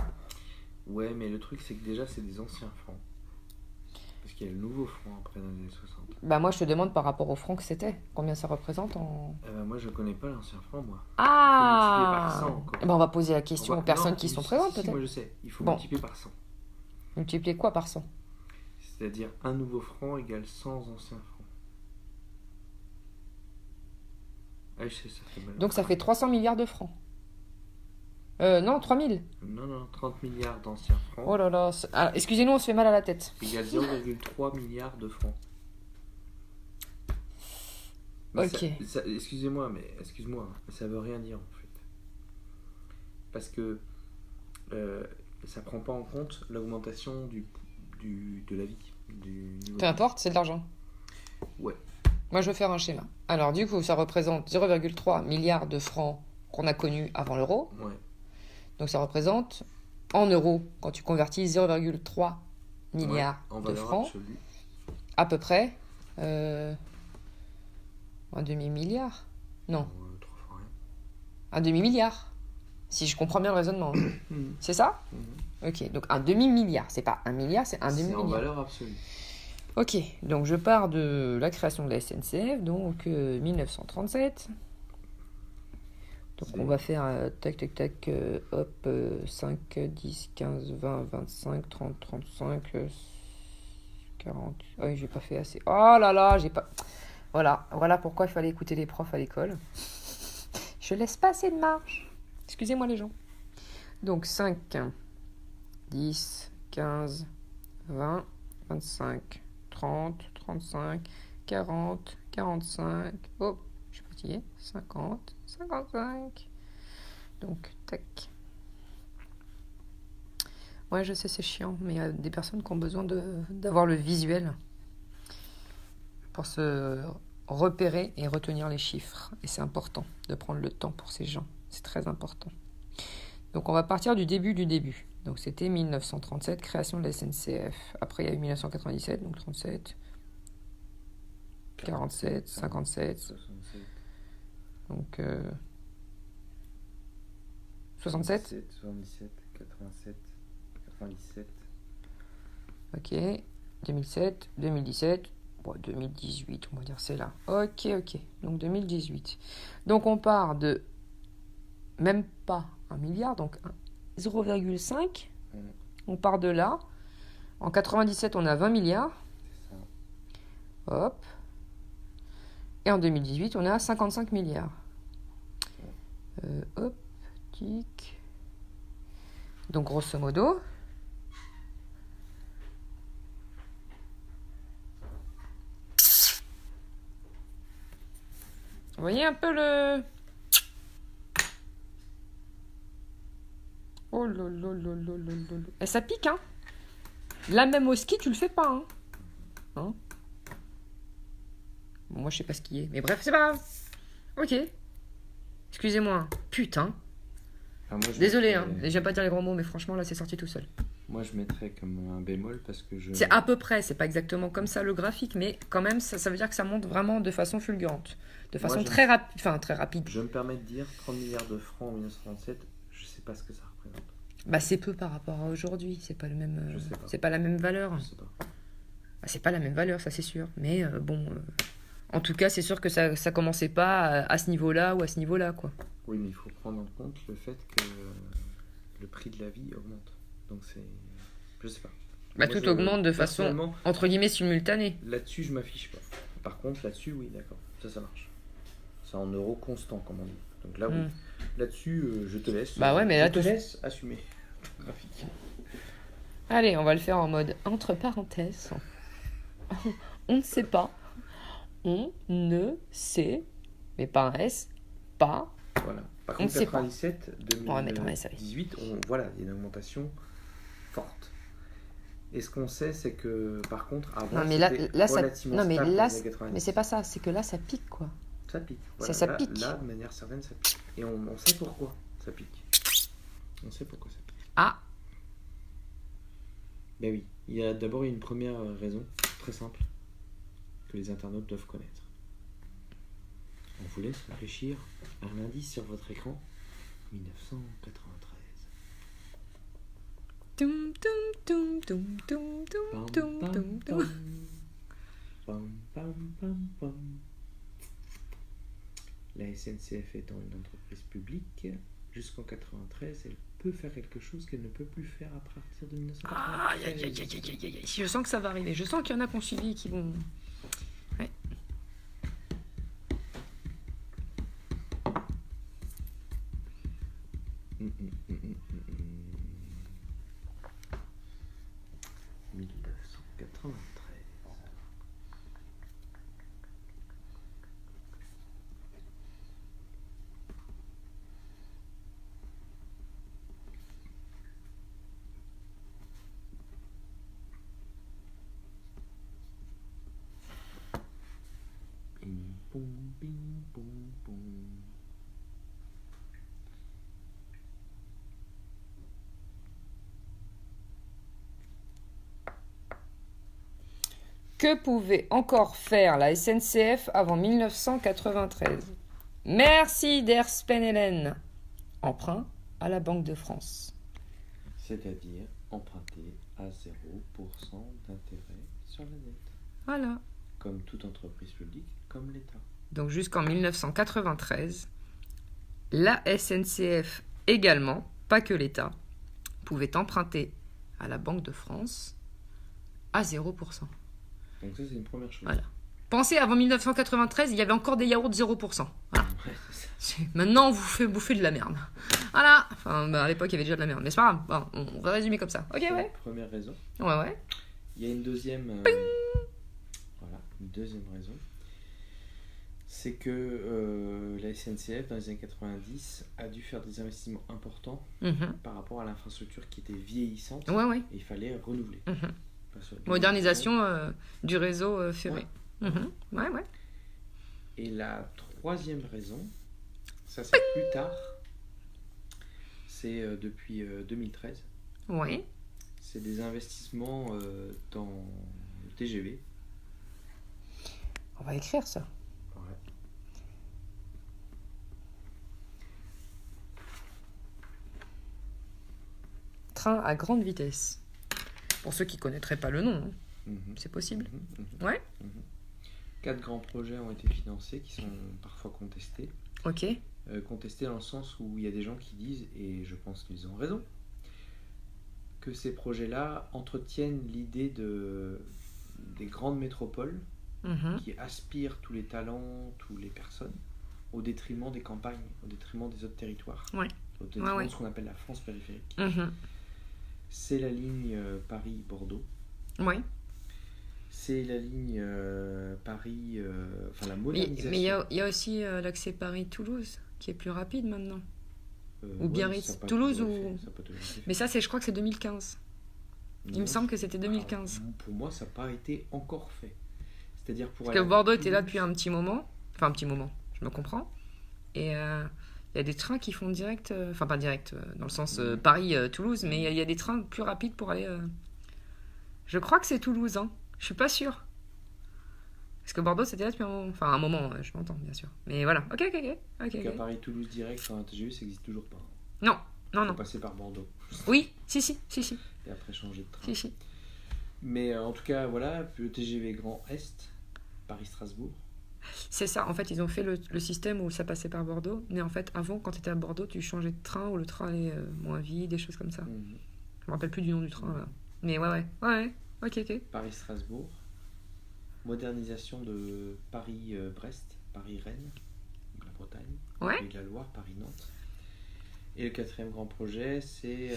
Ouais, mais le truc, c'est que déjà, c'est des anciens francs. Parce qu'il y a le nouveau franc après dans les années 60. Bah moi je te demande par rapport au franc que c'était. Combien ça représente en... Moi, je connais pas l'ancien franc, moi. Ah, multiplier par 100, quoi. Eh ben, on va poser la question aux personnes Non, qui sont si, présentes si, peut-être. moi, je sais. Il faut Bon. multiplier par 100. Multiplier quoi par 100? C'est-à-dire un nouveau franc égale 100 anciens francs. Ah, je sais, ça fait mal. Donc ça fait 300 milliards de francs. Non, 3000. Non, 30 milliards d'anciens francs Oh là là. Ah, excusez-nous, on se fait mal à la tête. égale 0,3 milliards de francs. Ok. Excusez-moi, mais ça veut rien dire en fait. Parce que ça prend pas en compte l'augmentation de la vie. Du niveau Peu importe, c'est de l'argent. Ouais. Moi, je veux faire un schéma. Alors, du coup, ça représente 0,3 milliards de francs qu'on a connus avant l'euro. Ouais. Donc, ça représente, en euros, quand tu convertis 0,3 milliards En de valeur francs, absolue. à peu près un demi-milliard. Non, 3 fois rien. un demi-milliard. Si je comprends bien le raisonnement. C'est ça? Mhm. Ok, donc un demi-milliard. C'est pas un milliard, c'est un C'est en demi-milliard. valeur absolue. Ok, donc je pars de la création de la SNCF, donc 1937. Donc on va faire tac, hop, 5, 10, 15, 20, 25, 30, 35, 40. Ah oui, j'ai pas fait assez. Oh là là, j'ai pas. Voilà pourquoi il fallait écouter les profs à l'école. Je laisse pas assez de marge. Excusez-moi les gens. Donc 5, 10, 15, 20, 25, 30, 35, 40, 45, oh, je suis fatiguée, 50, 55. Donc, tac. Ouais, je sais, c'est chiant, mais il y a des personnes qui ont besoin d'avoir le visuel pour se repérer et retenir les chiffres. Et c'est important de prendre le temps pour ces gens. C'est très important. Donc, on va partir du début du début. Donc, c'était 1937, création de la SNCF. Après, il y a eu 1997, donc 37, 47, 57, 67. donc 67. 77, 87, 97. Ok, 2007, 2017, bon, 2018, on va dire c'est là. Ok, donc 2018. Donc, on part de même pas 1 milliard, donc 0,5. On part de là. En 97, on a 20 milliards. C'est ça. Hop. Et en 2018, on a 55 milliards. Hop, tic. Donc, grosso modo, vous voyez un peu le... Oh là là là là là là. Et ça pique, hein. Là, même au ski, tu le fais pas, hein. Hein? Bon, moi, je sais pas skier. Mais bref, c'est pas grave. Ok. Excusez-moi. Putain. Enfin, moi, je Désolé, mettrais- hein. J'aime pas dire les gros mots, mais franchement, là, c'est sorti tout seul. Moi, je mettrais comme un bémol parce que je. C'est à peu près, c'est pas exactement comme ça le graphique, mais quand même, ça veut dire que ça monte vraiment de façon fulgurante. De façon je- très rapide. Enfin, très rapide. Je me permets de dire 30 milliards de francs en 1937, je sais pas ce que ça représente. Bah, c'est peu par rapport à aujourd'hui. C'est pas le même. Je sais pas. C'est pas la même valeur. Je sais pas. Bah, c'est pas la même valeur, ça c'est sûr. Mais bon, En tout cas, c'est sûr que ça commençait pas à ce niveau-là ou à ce niveau-là, quoi. Oui, mais il faut prendre en compte le fait que le prix de la vie augmente. Donc c'est... Je sais pas. Bah, Moi, tout augmente de façon, personnellement, entre guillemets, simultanée. là-dessus, je m'affiche pas. Par contre, là-dessus, oui, d'accord. Ça marche. C'est en euros constants, comme on dit. Donc là, oui. Mm. Là-dessus, je te laisse. Bah ouais, mais là, je te tout- laisse assumer. Graphique. Allez, on va le faire en mode entre parenthèses. On ne sait pas. On ne sait, mais pas un S, pas. Voilà. Par On ne contre, sait pas. 97, On va mettre un S, allez. 2018, voilà, il y a une augmentation forte. Et ce qu'on sait, c'est que, par contre, avant, Non, mais c'était là, ça. relativement Non, mais stable dans là, les années 90. mais c'est pas ça. C'est que là, ça pique, quoi. Ça pique. Ça là, pique. Là, de manière certaine, ça pique. Et on sait pourquoi ça pique. On sait pourquoi ça pique. Ah, Ben oui, il y a d'abord une première raison, très simple, que les internautes doivent connaître. On vous laisse réfléchir à un indice sur votre écran. 1993. Toum, toum, toum, toum, toum, Pam, toum, pam, toum, pam. toum. Pam, pam, pam, pam. La SNCF étant une entreprise publique, jusqu'en 93, elle peut faire quelque chose qu'elle ne peut plus faire à partir de 1993. Aïe, aïe, aïe, aïe, aïe, aïe, aïe. Je sens que ça va arriver. Je sens qu'il y en a qui ont suivi et qui vont. Ouais. Hum, hum, hum, hum, hum, hum. 1993. Bing, boum, bing, boum, boum. Que pouvait encore faire la SNCF avant 1993? Merci Der Spenelen. Emprunt à la Banque de France. C'est-à-dire emprunter à 0% d'intérêt sur la dette. Voilà. Comme toute entreprise publique, comme l'État. Donc jusqu'en 1993, la SNCF également, pas que l'État, pouvait emprunter à la Banque de France à 0%. Donc ça, c'est une première chose. Voilà. Pensez, avant 1993, il y avait encore des yaourts 0%. Voilà. Ouais, c'est ça. Maintenant, on vous fait bouffer de la merde. Voilà. Enfin, à l'époque, il y avait déjà de la merde. Mais c'est pas grave. Bon, on va résumer comme ça. Ok, C'est ouais. la première raison. Ouais, ouais. Il y a une deuxième... voilà, une deuxième raison. C'est que la SNCF, dans les années 90, a dû faire des investissements importants Mhm. par rapport à l'infrastructure qui était vieillissante. Ouais, ouais. Et il fallait renouveler. Mhm. Parce que- Modernisation du réseau ferré. Ouais. Mhm. Ouais, ouais. Et la troisième raison, ça c'est plus tard, c'est depuis 2013, Ouais. c'est des investissements dans le TGV. On va écrire ça. Ouais. Train à grande vitesse. Pour ceux qui ne connaîtraient pas le nom, hein, Mhm. c'est possible. Mhm, mhm, Ouais. mhm. 4 grands projets ont été financés qui sont parfois contestés. Ok. Contestés dans le sens où il y a des gens qui disent, et je pense qu'ils ont raison, que ces projets-là entretiennent l'idée des grandes métropoles Mhm. qui aspirent tous les talents, toutes les personnes, au détriment des campagnes, au détriment des autres territoires, Ouais. au détriment Ouais, ouais. de ce qu'on appelle la France périphérique. Mhm. C'est la ligne Paris-Bordeaux, Ouais. c'est la ligne Paris, enfin la Mais modernisation. il y a aussi l'accès Paris-Toulouse, qui est plus rapide maintenant. ou ouais, Biarritz, ça a pas Toulouse toujours ou- été fait, ça a pas toujours été fait. Mais ça, je crois que c'est 2015. Il me Non, semble que c'était 2015. Pour moi, ça n'a pas été encore fait. C'est-à-dire pour Parce aller que à Bordeaux était là Toulouse- depuis un petit moment. Enfin, un petit moment, je me comprends. Et il y a des trains qui font direct. Enfin, pas direct, dans le sens Paris-Toulouse, mais il y a des trains plus rapides pour aller. Je crois que c'est Toulouse, hein. Je suis pas sûre. Parce que Bordeaux, c'était là depuis un moment. Enfin, un moment, je m'entends, bien sûr. Mais voilà. Ok. Donc à Paris-Toulouse direct sur un TGV, ça n'existe toujours pas. Non, non, Faut non. passer par Bordeaux Oui, si. et après changer de train. Si. Mais en tout cas, voilà, le TGV Grand Est, Paris-Strasbourg, C'est ça, en fait, ils ont fait le système où ça passait par Bordeaux. Mais en fait, avant, quand tu étais à Bordeaux, tu changeais de train où le train allait moins vite, des choses comme ça. Je me rappelle plus du nom du train, là. Mais ouais. Ok. Paris-Strasbourg. Modernisation de Paris-Brest, Paris-Rennes, donc la Bretagne. Ouais. Pays de la Loire, Paris-Nantes. Et le 4e grand projet, c'est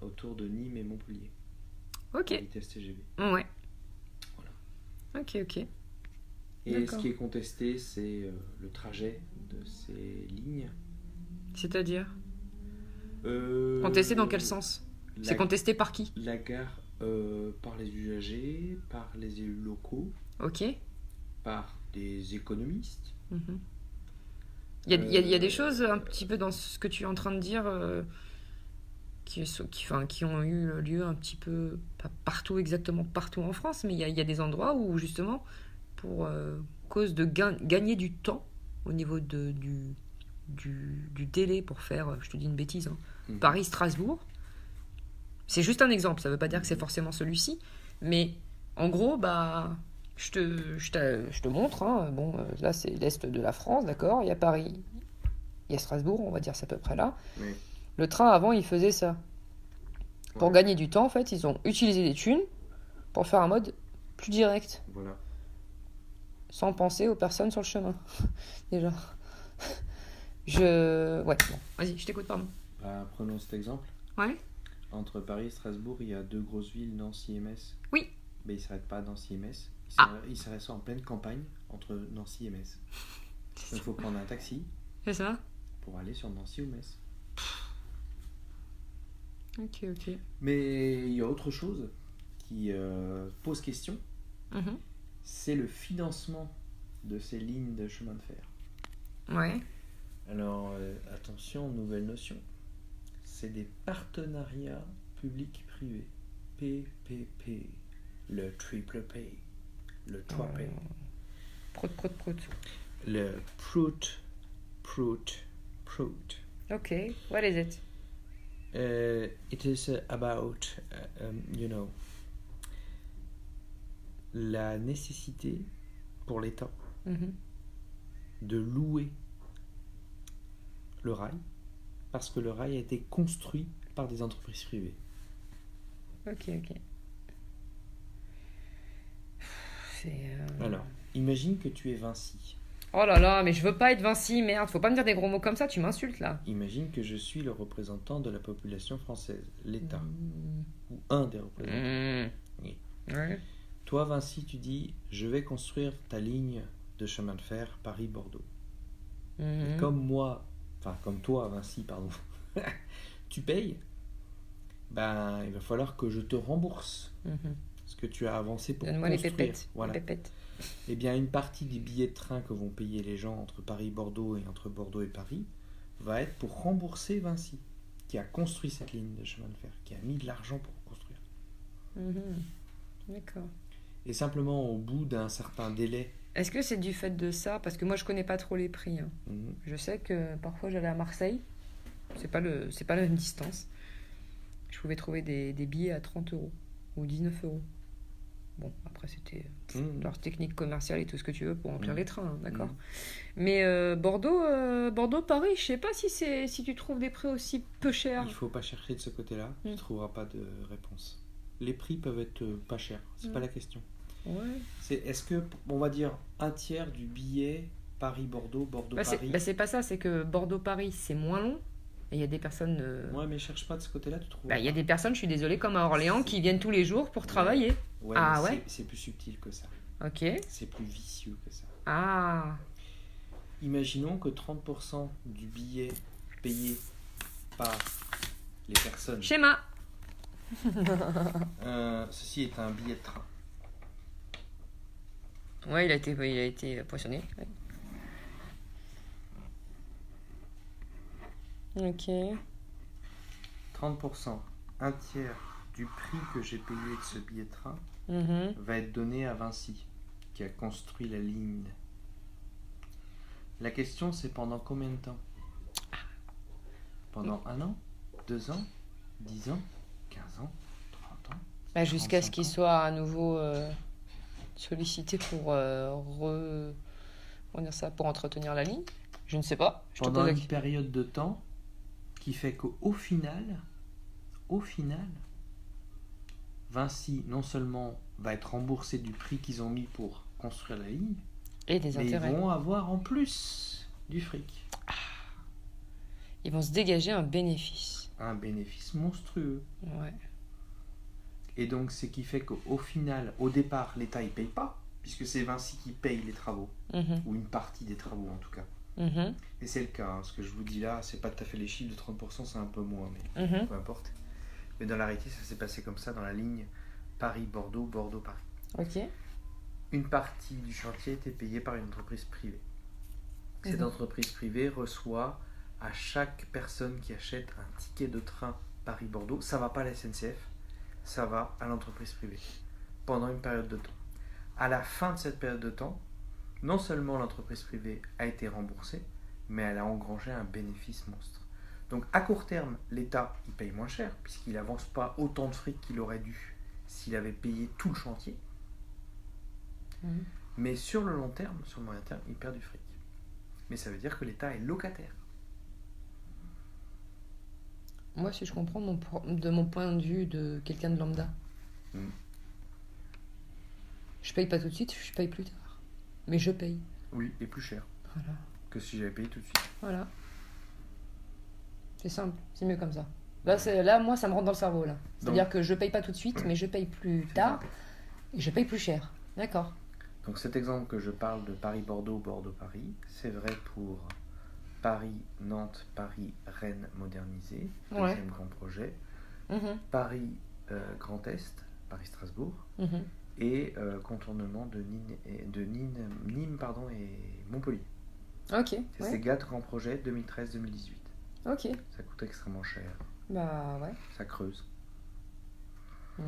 autour de Nîmes et Montpellier. Ok. En vitesse TGV. Ouais. Voilà. Ok. Et D'accord. ce qui est contesté, c'est le trajet de ces lignes. C'est-à-dire contesté dans quel sens? C'est contesté par qui? La gare par les usagers, par les élus locaux, Ok. par des économistes. Mhm. Il y a des choses un petit peu dans ce que tu es en train de dire qui ont eu lieu un petit peu, pas partout exactement partout en France, mais il y a des endroits où justement, pour cause de gagner du temps au niveau du délai pour faire, je te dis une bêtise, hein, Paris-Strasbourg, c'est juste un exemple, ça veut pas dire que c'est forcément celui-ci, mais en gros, bah... Je te montre, hein. Bon, là c'est l'est de la France, d'accord, il y a Paris, il y a Strasbourg, on va dire c'est à peu près là. Oui. Le train avant il faisait ça. Pour gagner du temps en fait, ils ont utilisé des thunes pour faire un mode plus direct. Voilà. Sans penser aux personnes sur le chemin. Déjà. Ouais, bon, vas-y, je t'écoute, pardon. Bah, prenons cet exemple. Ouais. Entre Paris et Strasbourg, il y a 2 grosses villes, Nancy et Metz. Oui. Mais ils ne s'arrêtent pas à Nancy et Metz. Ils s'arrêtent en pleine campagne entre Nancy et Metz. Donc il faut prendre un taxi C'est ça? pour aller sur Nancy ou Metz. Ok. Mais il y a autre chose qui pose question. Mhm. C'est le financement de ces lignes de chemin de fer. Ouais. Alors, attention, nouvelle notion. C'est des partenariats publics-privés. PPP. Le triple P. Le 3P. Prout. Le prout. Ok, what is it? It is about, la nécessité pour l'État de louer le rail parce que le rail a été construit par des entreprises privées. Ok. Alors, imagine que tu es Vinci. Oh là là, mais je veux pas être Vinci, merde, faut pas me dire des gros mots comme ça, tu m'insultes là. Imagine que je suis le représentant de la population française, l'État, ou un des représentants. Oui. Ouais. Toi, Vinci, tu dis, je vais construire ta ligne de chemin de fer Paris-Bordeaux. Et comme toi, Vinci, pardon, tu payes, ben, il va falloir que je te rembourse ce que tu as avancé pour Donne-moi construire. les pépettes. Voilà. Les pépettes. Eh bien, une partie des billets de train que vont payer les gens entre Paris et Bordeaux et entre Bordeaux et Paris va être pour rembourser Vinci, qui a construit cette ligne de chemin de fer, qui a mis de l'argent pour construire. D'accord. Et simplement, au bout d'un certain délai... Est-ce que c'est du fait de ça? Parce que moi, je connais pas trop les prix. Hein. Je sais que parfois, j'allais à Marseille. C'est pas la même distance. Je pouvais trouver des billets à 30 € ou 19 €. Bon, après, c'était leur technique commerciale et tout ce que tu veux pour remplir les trains, hein, d'accord. Mais Bordeaux-Paris, je sais pas si tu trouves des prix aussi peu chers. Il faut pas chercher de ce côté-là, tu trouveras pas de réponse. Les prix peuvent être pas chers, c'est pas la question. Ouais. Est-ce que, on va dire, un tiers du billet Paris-Bordeaux, Bordeaux-Paris... c'est pas ça, c'est que Bordeaux-Paris, c'est moins long. Et il y a des personnes... Ouais, mais cherche pas de ce côté-là, tu trouves. Il y a des personnes, je suis désolée, comme à Orléans, qui viennent tous les jours pour travailler. Ouais, c'est plus subtil que ça. Ok. C'est plus vicieux que ça. Ah. Imaginons que 30% du billet payé par les personnes... Schéma. Ceci est un billet de train. Ouais, il a été poinçonné. Ouais. Ok. 30%, un tiers du prix que j'ai payé de ce billet de train va être donné à Vinci, qui a construit la ligne. La question, c'est pendant combien de temps? Pendant 1 an, 2 ans, 10 ans, 15 ans, 30 ans, jusqu'à ce qu'il soit à nouveau sollicité pour on va dire ça, pour entretenir la ligne. Je ne sais pas. Je te Pendant pose la une question. période de temps qui fait qu'au final, Vinci non seulement va être remboursé du prix qu'ils ont mis pour construire la ligne, Et des mais ils intérêts. vont avoir en plus du fric. Ils vont se dégager un bénéfice. Un bénéfice monstrueux. Ouais. Et donc, c'est qui fait qu'au final, au départ, l'État il paye pas, puisque c'est Vinci qui paye les travaux, Mhm. ou une partie des travaux en tout cas. Mhm. Et c'est le cas, hein. Ce que je vous dis là, c'est pas tout à fait les chiffres de 30%, c'est un peu moins, mais Mhm. peu importe. Mais dans la réalité, ça s'est passé comme ça dans la ligne Paris-Bordeaux, Bordeaux-Paris. Ok. Une partie du chantier était payée par une entreprise privée. Cette Mhm. entreprise privée reçoit à chaque personne qui achète un ticket de train Paris-Bordeaux, ça va pas à la SNCF, ça va à l'entreprise privée, pendant une période de temps. À la fin de cette période de temps, non seulement l'entreprise privée a été remboursée, mais elle a engrangé un bénéfice monstre. Donc à court terme, l'État il paye moins cher, puisqu'il n'avance pas autant de fric qu'il aurait dû s'il avait payé tout le chantier. Mhm. Mais sur le long terme, sur le moyen terme, il perd du fric. Mais ça veut dire que l'État est locataire. Moi, si je comprends de mon point de vue de quelqu'un de lambda, Mm. je paye pas tout de suite, je paye plus tard. Mais je paye. Oui, et plus cher Voilà. que si j'avais payé tout de suite. Voilà. C'est simple, c'est mieux comme ça. Là, moi, ça me rentre dans le cerveau, là. C'est-à-dire que je paye pas tout de suite, mais je paye plus C'est tard ça. et je paye plus cher. D'accord. Donc cet exemple que je parle de Paris-Bordeaux, Bordeaux-Paris, c'est vrai pour Paris-Nantes, Paris-Rennes modernisé, Ouais. deuxième grand projet, Mhm. Paris-Grand Est, Paris-Strasbourg, Mhm. et contournement de Nîmes pardon, et Montpellier. Ok. C'est Ouais. ces 4 grands projets 2013-2018. Ok. Ça coûte extrêmement cher, Bah ouais. ça creuse. Mm.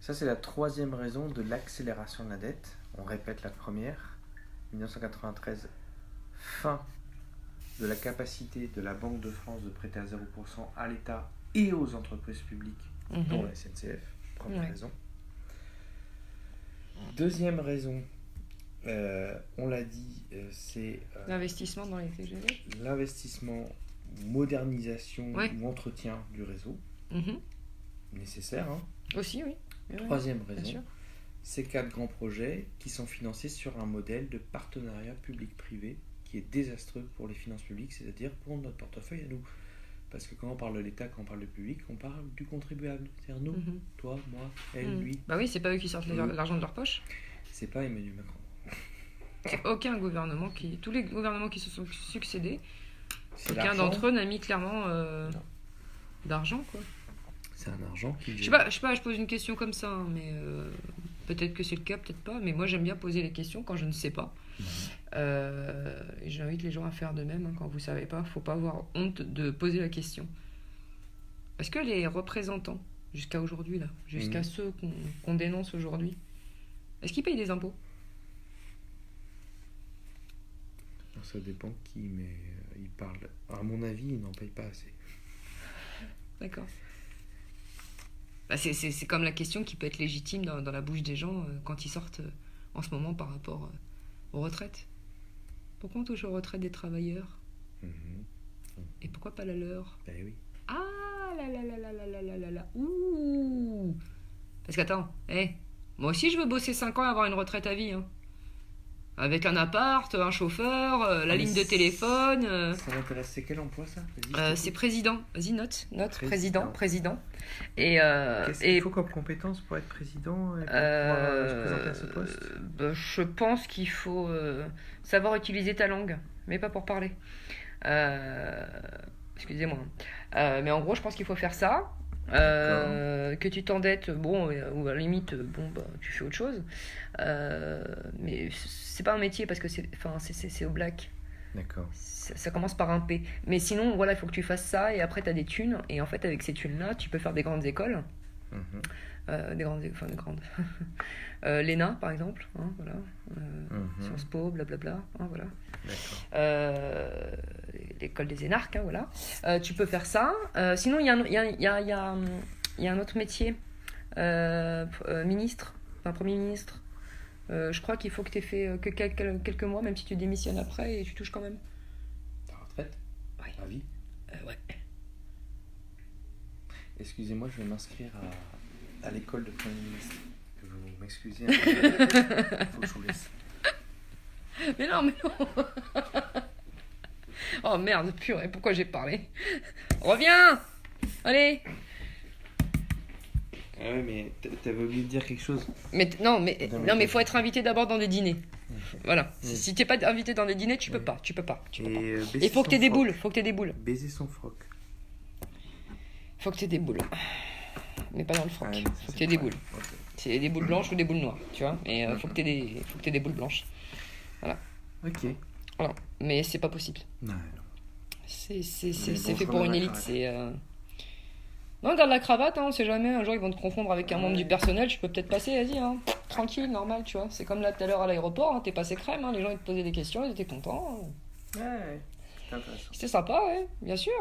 Ça, c'est la troisième raison de l'accélération de la dette. On répète la première. 1993, fin de la capacité de la Banque de France de prêter à 0% à l'État et aux entreprises publiques, Mhm. dont la SNCF. Première Ouais. raison. Deuxième raison, on l'a dit, c'est L'investissement dans les TGV. l'investissement, modernisation Ouais. ou entretien du réseau Mhm. nécessaire. Hein. Aussi, oui. Oui, oui. Troisième Bien raison, sûr. ces 4 grands projets qui sont financés sur un modèle de partenariat public-privé qui est désastreux pour les finances publiques, c'est-à-dire pour notre portefeuille à nous. Parce que quand on parle de l'État, quand on parle de public, on parle du contribuable. C'est-à-dire nous, Mhm. toi, moi, elle, Mhm. lui. Bah oui, c'est pas eux qui sortent Oui. l'argent de leur poche. C'est pas Emmanuel Macron. C'est aucun gouvernement qui. Tous les gouvernements qui se sont succédés, C'est aucun l'argent. d'entre eux n'a mis clairement Non. d'argent, quoi. C'est un argent qui Je sais pas, je pose une question comme ça, hein, mais peut-être que c'est le cas, peut-être pas. Mais moi, j'aime bien poser les questions quand je ne sais pas. Et j'invite les gens à faire de même. Hein, quand vous savez pas, faut pas avoir honte de poser la question. Est-ce que les représentants, jusqu'à aujourd'hui, là, jusqu'à Mhm. ceux qu'on dénonce aujourd'hui, est-ce qu'ils payent des impôts? Ça dépend qui, mais il parle. À mon avis, il n'en paye pas assez. D'accord. Bah, c'est comme la question qui peut être légitime dans la bouche des gens quand ils sortent en ce moment par rapport aux retraites. Pourquoi on touche aux retraites des travailleurs et pourquoi pas la leur? Ben oui. Ah là là là là là là là là là. Ouh. Parce qu'attends, moi aussi je veux bosser 5 ans et avoir une retraite à vie. Hein. Avec un appart, un chauffeur, la Ah, ligne mais de téléphone. Ça m'intéresse. C'est quel emploi ça? Vas-y, je C'est t'écoute. président. Vas-y, note. Président. Président. Et, Qu'est-ce qu'il et faut comme compétence pour être président et pour pouvoir se présenter à ce poste? bah, je pense qu'il faut savoir utiliser ta langue, mais pas pour parler. Excusez-moi. Mais en gros, je pense qu'il faut faire ça. Que tu t'endettes, bon, ou à la limite, bon, bah, tu fais autre chose. Mais c'est pas un métier parce que c'est au black. D'accord. Ça commence par un P. Mais sinon, voilà, il faut que tu fasses ça et après, tu as des thunes. Et en fait, avec ces thunes-là, tu peux faire des grandes écoles. Des grandes. L'ENA, par exemple. Hein, voilà. Sciences Po, blablabla. Hein, voilà. D'accord. L'école des énarques, hein, voilà. Tu peux faire ça. Sinon, il y a un autre métier. Ministre, enfin, Premier ministre. Je crois qu'il faut que tu aies fait que quelques mois, même si tu démissionnes après, et tu touches quand même. Ta retraite? Ouais. À vie? Ouais. Excusez-moi, je vais m'inscrire à l'école de Premier ministre. Vous m'excusez, il faut que je vous laisse. Mais non. Oh merde, purée, pourquoi j'ai parlé? Reviens! Allez! Ah ouais, mais t'avais oublié de dire quelque chose. Mais faut être invité d'abord dans des dîners. Voilà. Si t'es pas invité dans des dîners, tu peux pas. Tu peux pas. Il faut que t'aies des boules. Baiser son froc. Faut que t'aies des boules. Mais pas dans le froc. Ah, faut que t'aies des boules. Okay. C'est des boules blanches ou des boules noires, tu vois. Mais faut que t'aies des boules blanches. Voilà. Ok. Voilà. Mais c'est pas possible. Non. C'est fait pour une élite. Non, garde la cravate, hein, on sait jamais. Un jour, ils vont te confondre avec un membre du personnel. Tu peux peut-être passer, vas-y, hein. Tranquille, normal, tu vois. C'est comme là tout à l'heure à l'aéroport, hein, t'es passé crème. Hein, les gens ils te posaient des questions, ils étaient contents. Ouais, c'est intéressant. C'était sympa, ouais, bien sûr.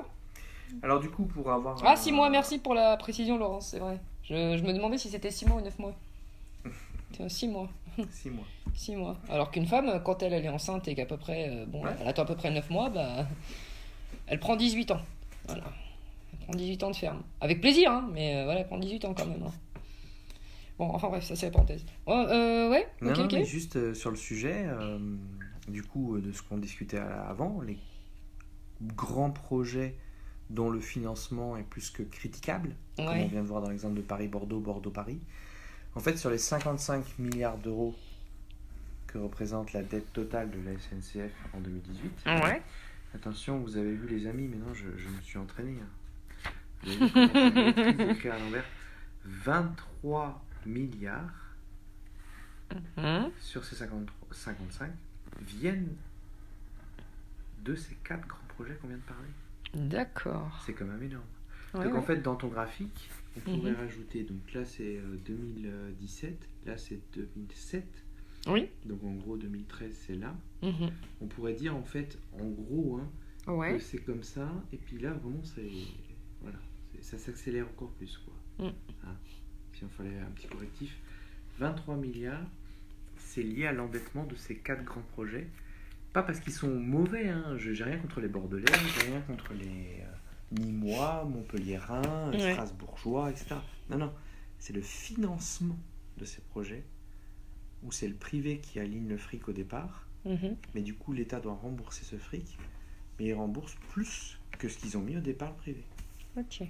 Alors, du coup, pour avoir. 6 mois, merci pour la précision, Laurence, c'est vrai. Je me demandais si c'était 6 mois ou 9 mois. 6 mois. 6 mois. 6 mois. Alors qu'une femme, quand elle est enceinte et qu'à peu près. Elle attend à peu près 9 mois, bah. Elle prend 18 ans. Voilà. Elle prend 18 ans de ferme. Avec plaisir, hein, mais voilà, elle prend 18 ans quand même. Hein. Bon, enfin bref, ça c'est la parenthèse. Ouais, non, ok. mais juste sur le sujet, du coup, de ce qu'on discutait avant, les grands projets dont le financement est plus que critiquable, comme on vient de voir dans l'exemple de Paris-Bordeaux, Bordeaux-Paris. En fait, sur les 55 milliards d'euros que représente la dette totale de la SNCF en 2018, attention, vous avez vu les amis, mais non, je me suis entraîné. Hein. Vous avez vu comment j'ai écrit à l'envers. 23 milliards sur ces 55 viennent de ces 4 grands projets qu'on vient de parler. D'accord. C'est quand même énorme. Donc en fait, dans ton graphique, on pourrait rajouter, donc là c'est 2017, là c'est 2007. Oui. Donc en gros 2013 c'est là. On pourrait dire en fait, en gros, que c'est comme ça, et puis là vraiment ça s'accélère encore plus quoi. Si on fallait un petit correctif, 23 milliards, c'est lié à l'endettement de ces 4 grands projets. Pas parce qu'ils sont mauvais, hein. J'ai rien contre les Bordelais, j'ai rien contre les Nîmois, Montpelliérains, Strasbourgeois, etc. Non, c'est le financement de ces projets où c'est le privé qui aligne le fric au départ, mais du coup l'État doit rembourser ce fric, mais il rembourse plus que ce qu'ils ont mis au départ le privé. Ok.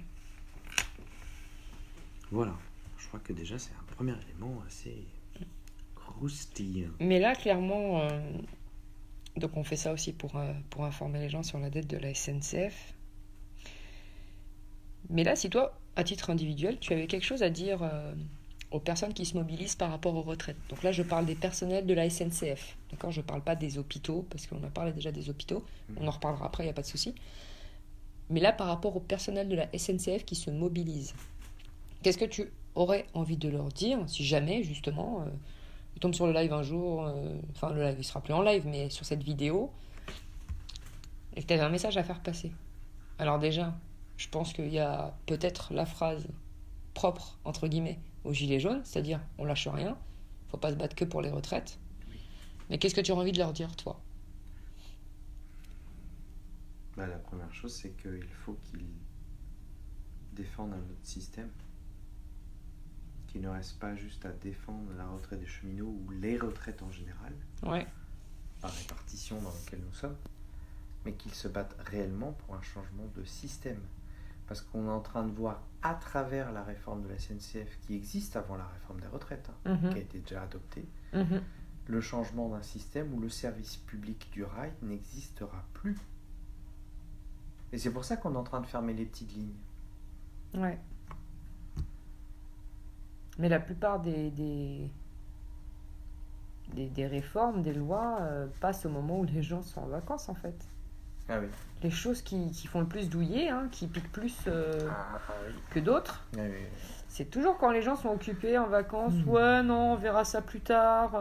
Voilà, je crois que déjà c'est un premier élément assez croustillant. Mais là clairement, donc on fait ça aussi pour informer les gens sur la dette de la SNCF. Mais là, si toi, à titre individuel, tu avais quelque chose à dire aux personnes qui se mobilisent par rapport aux retraites. Donc là, je parle des personnels de la SNCF. D'accord ? Je ne parle pas des hôpitaux, parce qu'on a parlé déjà des hôpitaux. On en reparlera après, il n'y a pas de souci. Mais là, par rapport au personnel de la SNCF qui se mobilise, qu'est-ce que tu aurais envie de leur dire, si jamais, justement, ils tombent sur le live un jour, le live, il sera plus en live, mais sur cette vidéo, et que tu avais un message à faire passer. Alors déjà, je pense qu'il y a peut-être la phrase propre, entre guillemets, aux gilets jaunes, c'est-à-dire on lâche rien, faut pas se battre que pour les retraites. Mais qu'est-ce que tu aurais envie de leur dire, toi ? La première chose, c'est qu'il faut qu'ils défendent un autre système, qui ne reste pas juste à défendre la retraite des cheminots ou les retraites en général, par répartition dans laquelle nous sommes, mais qu'ils se battent réellement pour un changement de système. Parce qu'on est en train de voir à travers la réforme de la SNCF qui existe avant la réforme des retraites, qui a été déjà adoptée, le changement d'un système où le service public du rail n'existera plus. Et c'est pour ça qu'on est en train de fermer les petites lignes. Ouais. Mais la plupart des réformes, des lois passent au moment où les gens sont en vacances, en fait. Ah oui. Les choses qui font le plus douiller, qui piquent plus que d'autres, c'est toujours quand les gens sont occupés en vacances. Ouais, non, on verra ça plus tard.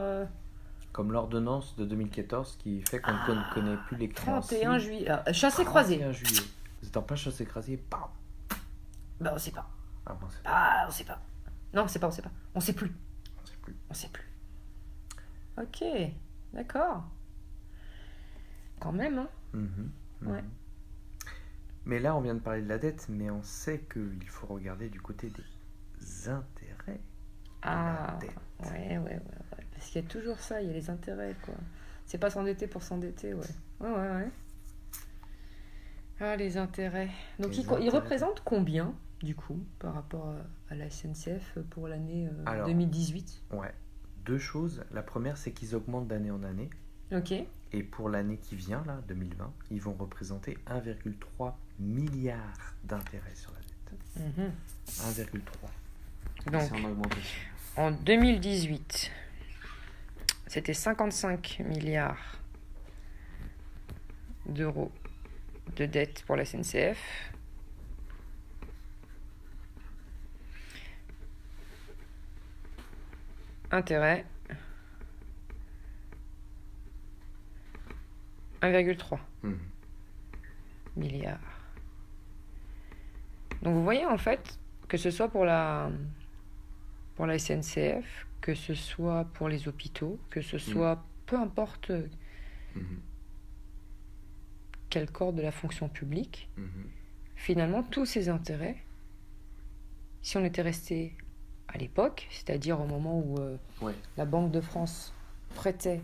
Comme l'ordonnance de 2014 qui fait qu'on ne connaît plus les créanciers. 31 juillet. Chassé-croisé. 31 juillet. Vous n'êtes en plein chassé-croisé, bam. Bah, on sait pas. Ah bon, c'est pas. Ah, on sait pas. Non, c'est pas, on sait pas. On sait plus. On sait plus. On sait plus. Ok, d'accord. Quand même, hein. Ouais. Mais là, on vient de parler de la dette, mais on sait qu'il faut regarder du côté des intérêts de la dette. Ouais. Parce qu'il y a toujours ça, il y a les intérêts, quoi. C'est pas s'endetter pour s'endetter, ouais. Ouais. Ah, les intérêts. Donc, ils représentent combien, du coup, par rapport à la SNCF pour l'année 2018 ? Ouais. Deux choses. La première, c'est qu'ils augmentent d'année en année. Ok. Et pour l'année qui vient, là, 2020, ils vont représenter 1,3 milliard d'intérêts sur la dette. 1,3. Donc, c'est en augmentation. En 2018, c'était 55 milliards d'euros de dette pour la SNCF. Intérêt 1,3 milliards. Donc vous voyez en fait que ce soit pour la SNCF, que ce soit pour les hôpitaux, que ce soit peu importe quel corps de la fonction publique, finalement tous ces intérêts, si on était resté à l'époque, c'est-à-dire au moment où la Banque de France prêtait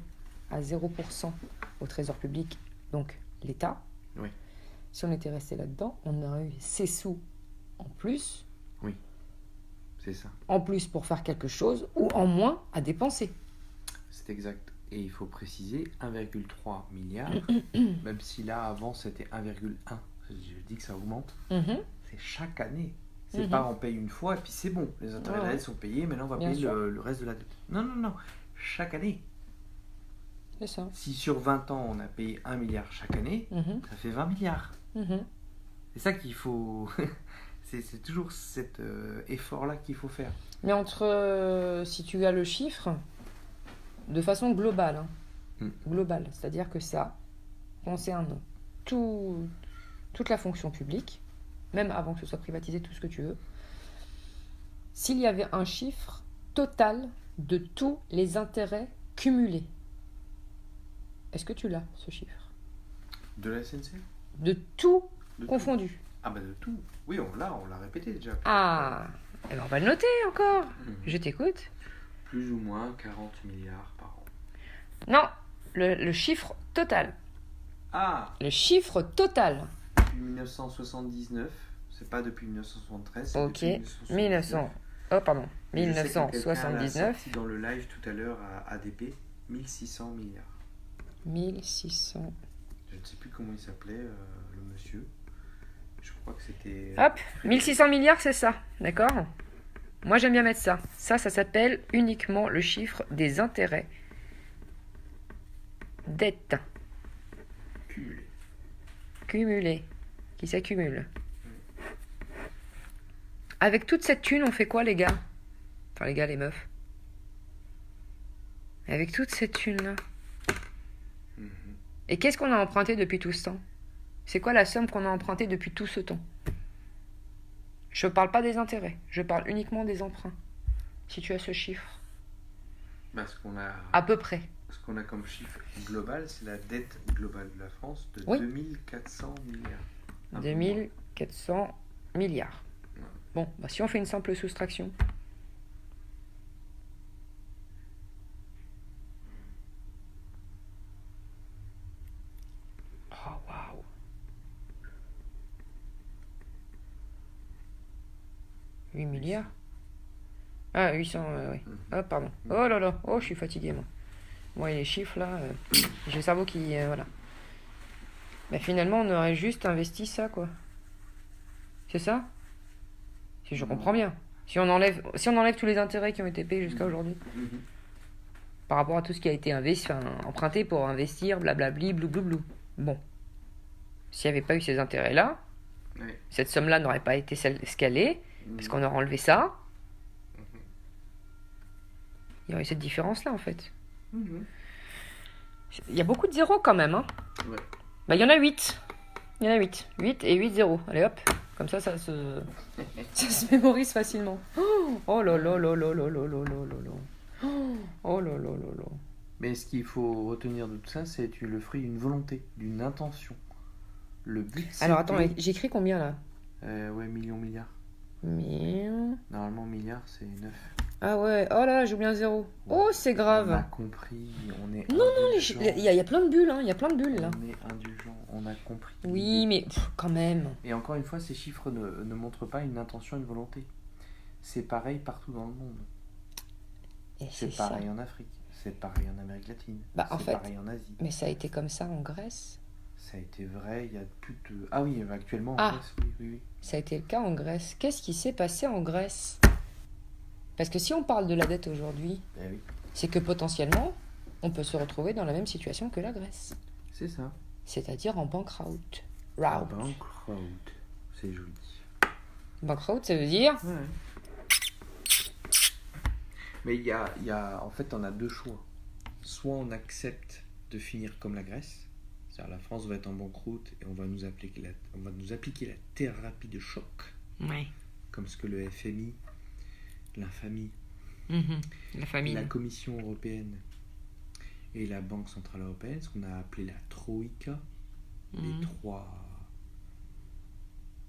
à 0% au Trésor public, donc l'État, si on était resté là-dedans, on aurait eu ces sous en plus. Oui, c'est ça. En plus pour faire quelque chose ou en moins à dépenser. C'est exact. Et il faut préciser 1,3 milliard, même si là avant c'était 1,1. Je dis que ça augmente. C'est chaque année. C'est pas on paye une fois et puis c'est bon. Les intérêts de la dette sont payés, maintenant on va payer le reste de la dette. Non. Chaque année. C'est ça. Si sur 20 ans on a payé 1 milliard chaque année, ça fait 20 milliards. C'est ça qu'il faut... c'est toujours cet effort-là qu'il faut faire. Mais entre, si tu as le chiffre, de façon globale, globale, c'est-à-dire que ça concerne toute la fonction publique, même avant que ce soit privatisé, tout ce que tu veux, s'il y avait un chiffre total de tous les intérêts cumulés, est-ce que tu l'as, ce chiffre ? De la SNCF ? De tout confondu. Tout. Ah bah de tout. Oui, on l'a répété déjà. Ah, alors on va le noter encore. Je t'écoute. Plus ou moins 40 milliards par an. Non, le chiffre total. Ah, le chiffre total. Depuis 1979, c'est pas depuis 1973. C'est Ok, depuis 1979. Je sais que quelqu'un l'a 1979. sorti dans le live tout à l'heure à ADP, 1600 milliards. 1600. Je ne sais plus comment il s'appelait, le monsieur. Je crois que c'était... Hop, 1600 milliards, c'est ça, d'accord ? Moi, j'aime bien mettre ça. Ça s'appelle uniquement le chiffre des intérêts. Dette. Cumulé. Qui s'accumule. Avec toute cette thune, on fait quoi, les gars ? Enfin, les gars, les meufs. Avec toute cette thune-là. Et qu'est-ce qu'on a emprunté depuis tout ce temps ? C'est quoi la somme qu'on a empruntée depuis tout ce temps ? Je ne parle pas des intérêts, je parle uniquement des emprunts. Si tu as ce chiffre. Ce qu'on a... À peu près. Ce qu'on a comme chiffre global, c'est la dette globale de la France de 2400 milliards. 2400 milliards. Ouais. Bon, si on fait une simple soustraction. Oh, waouh. 8 milliards. Ah, 800, oui. Ah, pardon. Oh là là, je suis fatigué, moi. Moi, les chiffres, là, j'ai le cerveau qui... voilà. Mais finalement, on aurait juste investi ça, quoi. C'est ça ? Si je comprends bien. Si on enlève tous les intérêts qui ont été payés jusqu'à aujourd'hui, par rapport à tout ce qui a été investi, emprunté pour investir, blablabli, bloublou. Bon. S'il n'y avait pas eu ces intérêts-là, cette somme-là n'aurait pas été ce qu'elle est, parce qu'on aurait enlevé ça. Il y aurait cette différence-là, en fait. Il y a beaucoup de zéros, quand même. Hein. Il y en a 8. Il y en a 8. 8 et 8 zéros. Allez, hop. Comme ça se mémorise facilement. Oh là là là là là là là là là là. Oh là là là là. Mais ce qu'il faut retenir de tout ça, c'est que le fruit d'une volonté, d'une intention. Le but, c'est Alors attends, que... j'écris combien là? Ouais, millions, milliards. Mille. Normalement, milliard, c'est 9. Ah ouais, oh là, j'ai oublié un zéro. Oh, c'est On a grave. compris, on est Non, indulgent. il y a plein de bulles, hein, il y a plein de bulles là. On est indulgent, on a compris. Oui, mais quand même. Et encore une fois, ces chiffres ne montrent pas une intention, une volonté. C'est pareil partout dans le monde. Et C'est ça. pareil en Afrique, c'est pareil en Amérique latine, Bah, en c'est fait, pareil en Asie. Mais ça a été comme ça en Grèce. Ça a été vrai il y a plus de... Ah oui, actuellement en Ah. Grèce, oui, oui, oui. Ça a été le cas en Grèce. Qu'est-ce qui s'est passé en Grèce? Parce que si on parle de la dette aujourd'hui, Eh oui, c'est que potentiellement, on peut se retrouver dans la même situation que la Grèce. c'est ça. C'est-à-dire en bankrout. Bankrout, c'est joli. Bankrout, ça veut dire Ouais. Mais il y a... En fait, on a deux choix. Soit on accepte de finir comme la Grèce, c'est-à-dire la France va être en banqueroute et on va nous appliquer la thérapie de choc, Ouais. comme ce que le FMI, l'infamie, La famille. la Commission européenne et la Banque centrale européenne, ce qu'on a appelé la Troïka, les trois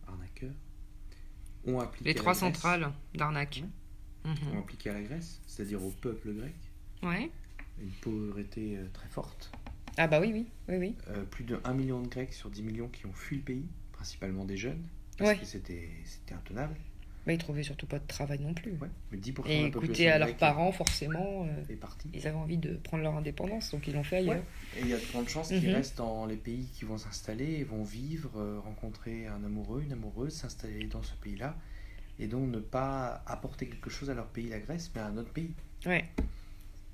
arnaqueurs, ont appliqué Les à la trois Grèce, centrales d'arnaque. ont appliqué à la Grèce, c'est-à-dire au peuple grec, Ouais. une pauvreté très forte. Ah bah oui, oui, oui, oui. Plus de 1 million de Grecs sur 10 millions qui ont fui le pays, principalement des jeunes, parce Ouais. que c'était intenable. Bah ils trouvaient surtout pas de travail non plus. Ouais, mais 10% de Et la écouter population à leurs grecque parents, forcément, est partie. ils avaient envie de prendre leur indépendance, donc ils l'ont fait ailleurs. Ouais. Et il y a de grandes chances qu'ils Mhm. restent dans les pays qui vont s'installer et vont vivre, rencontrer un amoureux, une amoureuse, s'installer dans ce pays-là, et donc ne pas apporter quelque chose à leur pays, la Grèce, mais à un autre pays. Ouais.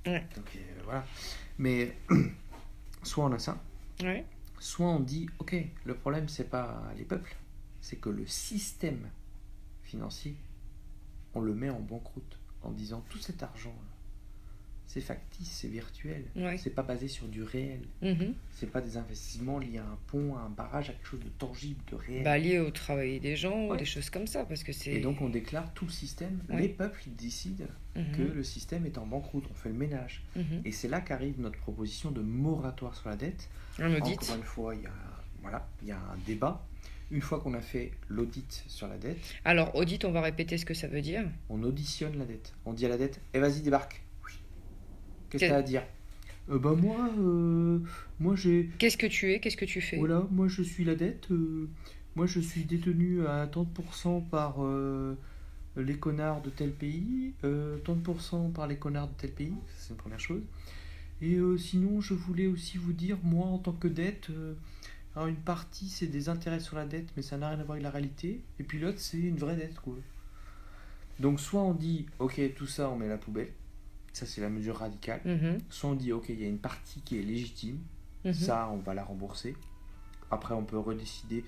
Donc voilà. Mais soit on a ça, Ouais. soit on dit, ok, le problème c'est pas les peuples, c'est que le système financier, on le met en banqueroute en disant tout cet argent, c'est factice, c'est virtuel, Ouais. c'est pas basé sur du réel, Mhm. c'est pas des investissements liés à un pont, à un barrage, à quelque chose de tangible, de réel. Bah lié au travail des gens, Ouais. des choses comme ça, parce que c'est... Et donc on déclare tout le système, Ouais. les peuples ils décident Mhm. que le système est en banqueroute, on fait le ménage. Mhm. Et c'est là qu'arrive notre proposition de moratoire sur la dette. Un audit. Encore une fois, il y a un débat. Une fois qu'on a fait l'audit sur la dette, Alors, audit, on va répéter ce que ça veut dire. on auditionne la dette. On dit à la dette, eh vas-y, débarque. Oui. Qu'est-ce que Quel- t'as à dire? Bah moi j'ai... Qu'est-ce que tu es? Qu'est-ce que tu fais? Voilà, moi je suis la dette. Moi je suis détenu à 30% par les connards de tel pays, 30% par les connards de tel pays, c'est une première chose. Et sinon, je voulais aussi vous dire, moi en tant que dette, alors une partie c'est des intérêts sur la dette, mais ça n'a rien à voir avec la réalité. Et puis l'autre c'est une vraie dette, quoi. Donc soit on dit, ok, tout ça on met à la poubelle, ça c'est la mesure radicale. Mhm. Soit on dit, ok, il y a une partie qui est légitime, Mhm. ça on va la rembourser. Après on peut redécider.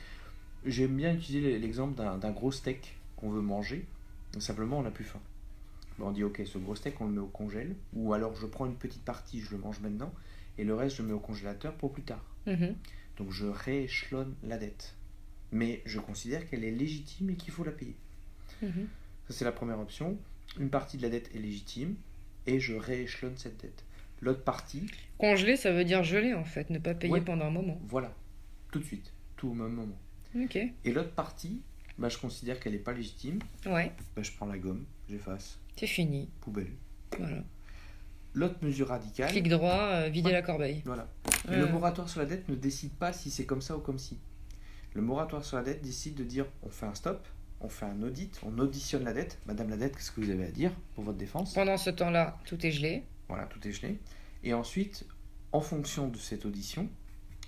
J'aime bien utiliser l'exemple d'un gros steak qu'on veut manger. Donc, simplement on n'a plus faim. Ben, on dit ok, ce gros steak on le met au congèle, ou alors je prends une petite partie, je le mange maintenant, et le reste je le mets au congélateur pour plus tard. Mhm. Donc je rééchelonne la dette. Mais je considère qu'elle est légitime et qu'il faut la payer. Mhm. Ça c'est la première option. Une partie de la dette est légitime et je rééchelonne cette dette. L'autre partie, Congeler, ça veut dire geler, en fait, ne pas payer Ouais. pendant un moment. voilà, tout de suite, tout au même moment. Ok. Et l'autre partie, bah, je considère qu'elle n'est pas légitime. Ouais, Bah, je prends la gomme, j'efface, c'est fini. poubelle. Voilà. L'autre mesure radicale, Clic droit, vider Ouais. la corbeille. voilà. Et Ouais. le moratoire sur la dette ne décide pas si c'est comme ça ou comme si. Le moratoire sur la dette décide de dire on fait un stop, on fait un audit, on auditionne la dette. Madame la dette, qu'est-ce que vous avez à dire pour votre défense? Pendant ce temps-là, tout est gelé. Voilà, tout est gelé. Et ensuite, en fonction de cette audition,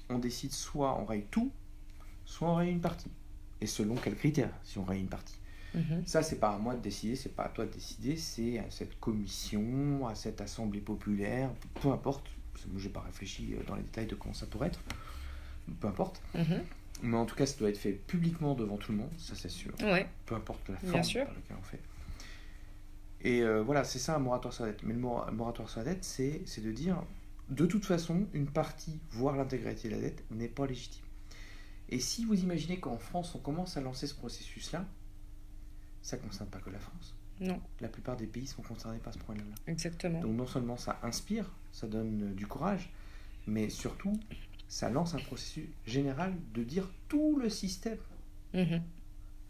on décide soit on raye tout, soit on raye une partie. Et selon quels critères, si on raye une partie. Mhm. Ça, c'est pas à moi de décider, c'est pas à toi de décider, c'est à cette commission, à cette assemblée populaire, peu importe. Parce que moi, j'ai pas réfléchi dans les détails de comment ça pourrait être. Peu importe. Mhm. Mais en tout cas, ça doit être fait publiquement devant tout le monde, ça c'est sûr. Ouais. Peu importe la Bien forme sûr. par laquelle on fait. Et voilà, c'est ça un moratoire sur la dette. Mais le moratoire sur la dette, c'est de dire, de toute façon, une partie, voire l'intégralité de la dette, n'est pas légitime. Et si vous imaginez qu'en France, on commence à lancer ce processus-là, ça ne concerne pas que la France. Non, La plupart des pays sont concernés par ce problème-là. exactement. Donc non seulement ça inspire, ça donne du courage, mais surtout, ça lance un processus général de dire tout le système Mhm,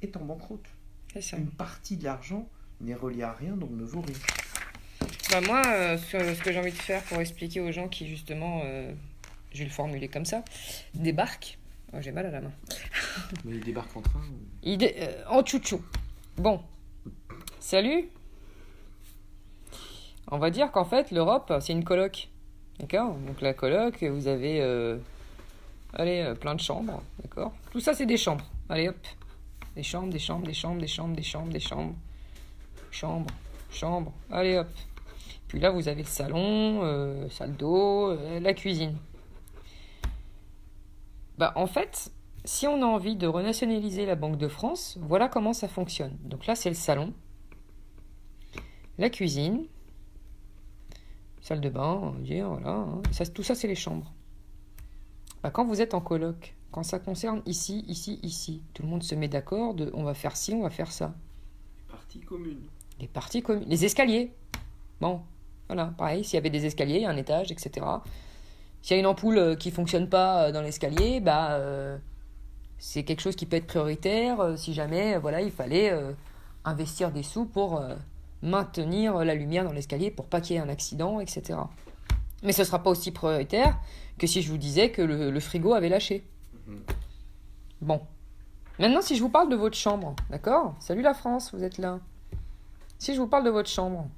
est en banqueroute. c'est ça. Une partie de l'argent n'est reliée à rien, donc ne vaut rien. Bah moi, ce que j'ai envie de faire pour expliquer aux gens qui, justement, je vais le formuler comme ça, débarquent. Oh, j'ai mal à la main. Mais ils débarquent en train. En tchou-tchou. Bon. Salut. On va dire qu'en fait, l'Europe, c'est une coloc. D'accord? Donc la coloc, vous avez plein de chambres. D'accord? Tout ça, c'est des chambres. Allez, hop. Des chambres, des chambres, des chambres, des chambres, des chambres, des chambres. Chambre, chambre. Allez, hop. Puis là, vous avez le salon, salle d'eau, la cuisine. Bah, en fait, si on a envie de renationaliser la Banque de France, voilà comment ça fonctionne. Donc là, c'est le salon, la cuisine, salle de bain, on va dire, voilà. Hein. Tout ça, c'est les chambres. Bah, quand vous êtes en coloc, quand ça concerne ici, ici, ici, tout le monde se met d'accord de on va faire ci, on va faire ça. Partie commune. Les parties communes, les escaliers. Bon, voilà, pareil, s'il y avait des escaliers, il y a un étage, etc. S'il y a une ampoule qui ne fonctionne pas dans l'escalier, bah, c'est quelque chose qui peut être prioritaire si jamais voilà, il fallait investir des sous pour maintenir la lumière dans l'escalier pour pas qu'il y ait un accident, etc. Mais ce ne sera pas aussi prioritaire que si je vous disais que le frigo avait lâché. Bon. Maintenant, si je vous parle de votre chambre, d'accord? Salut la France, vous êtes là. Si je vous parle de votre chambre,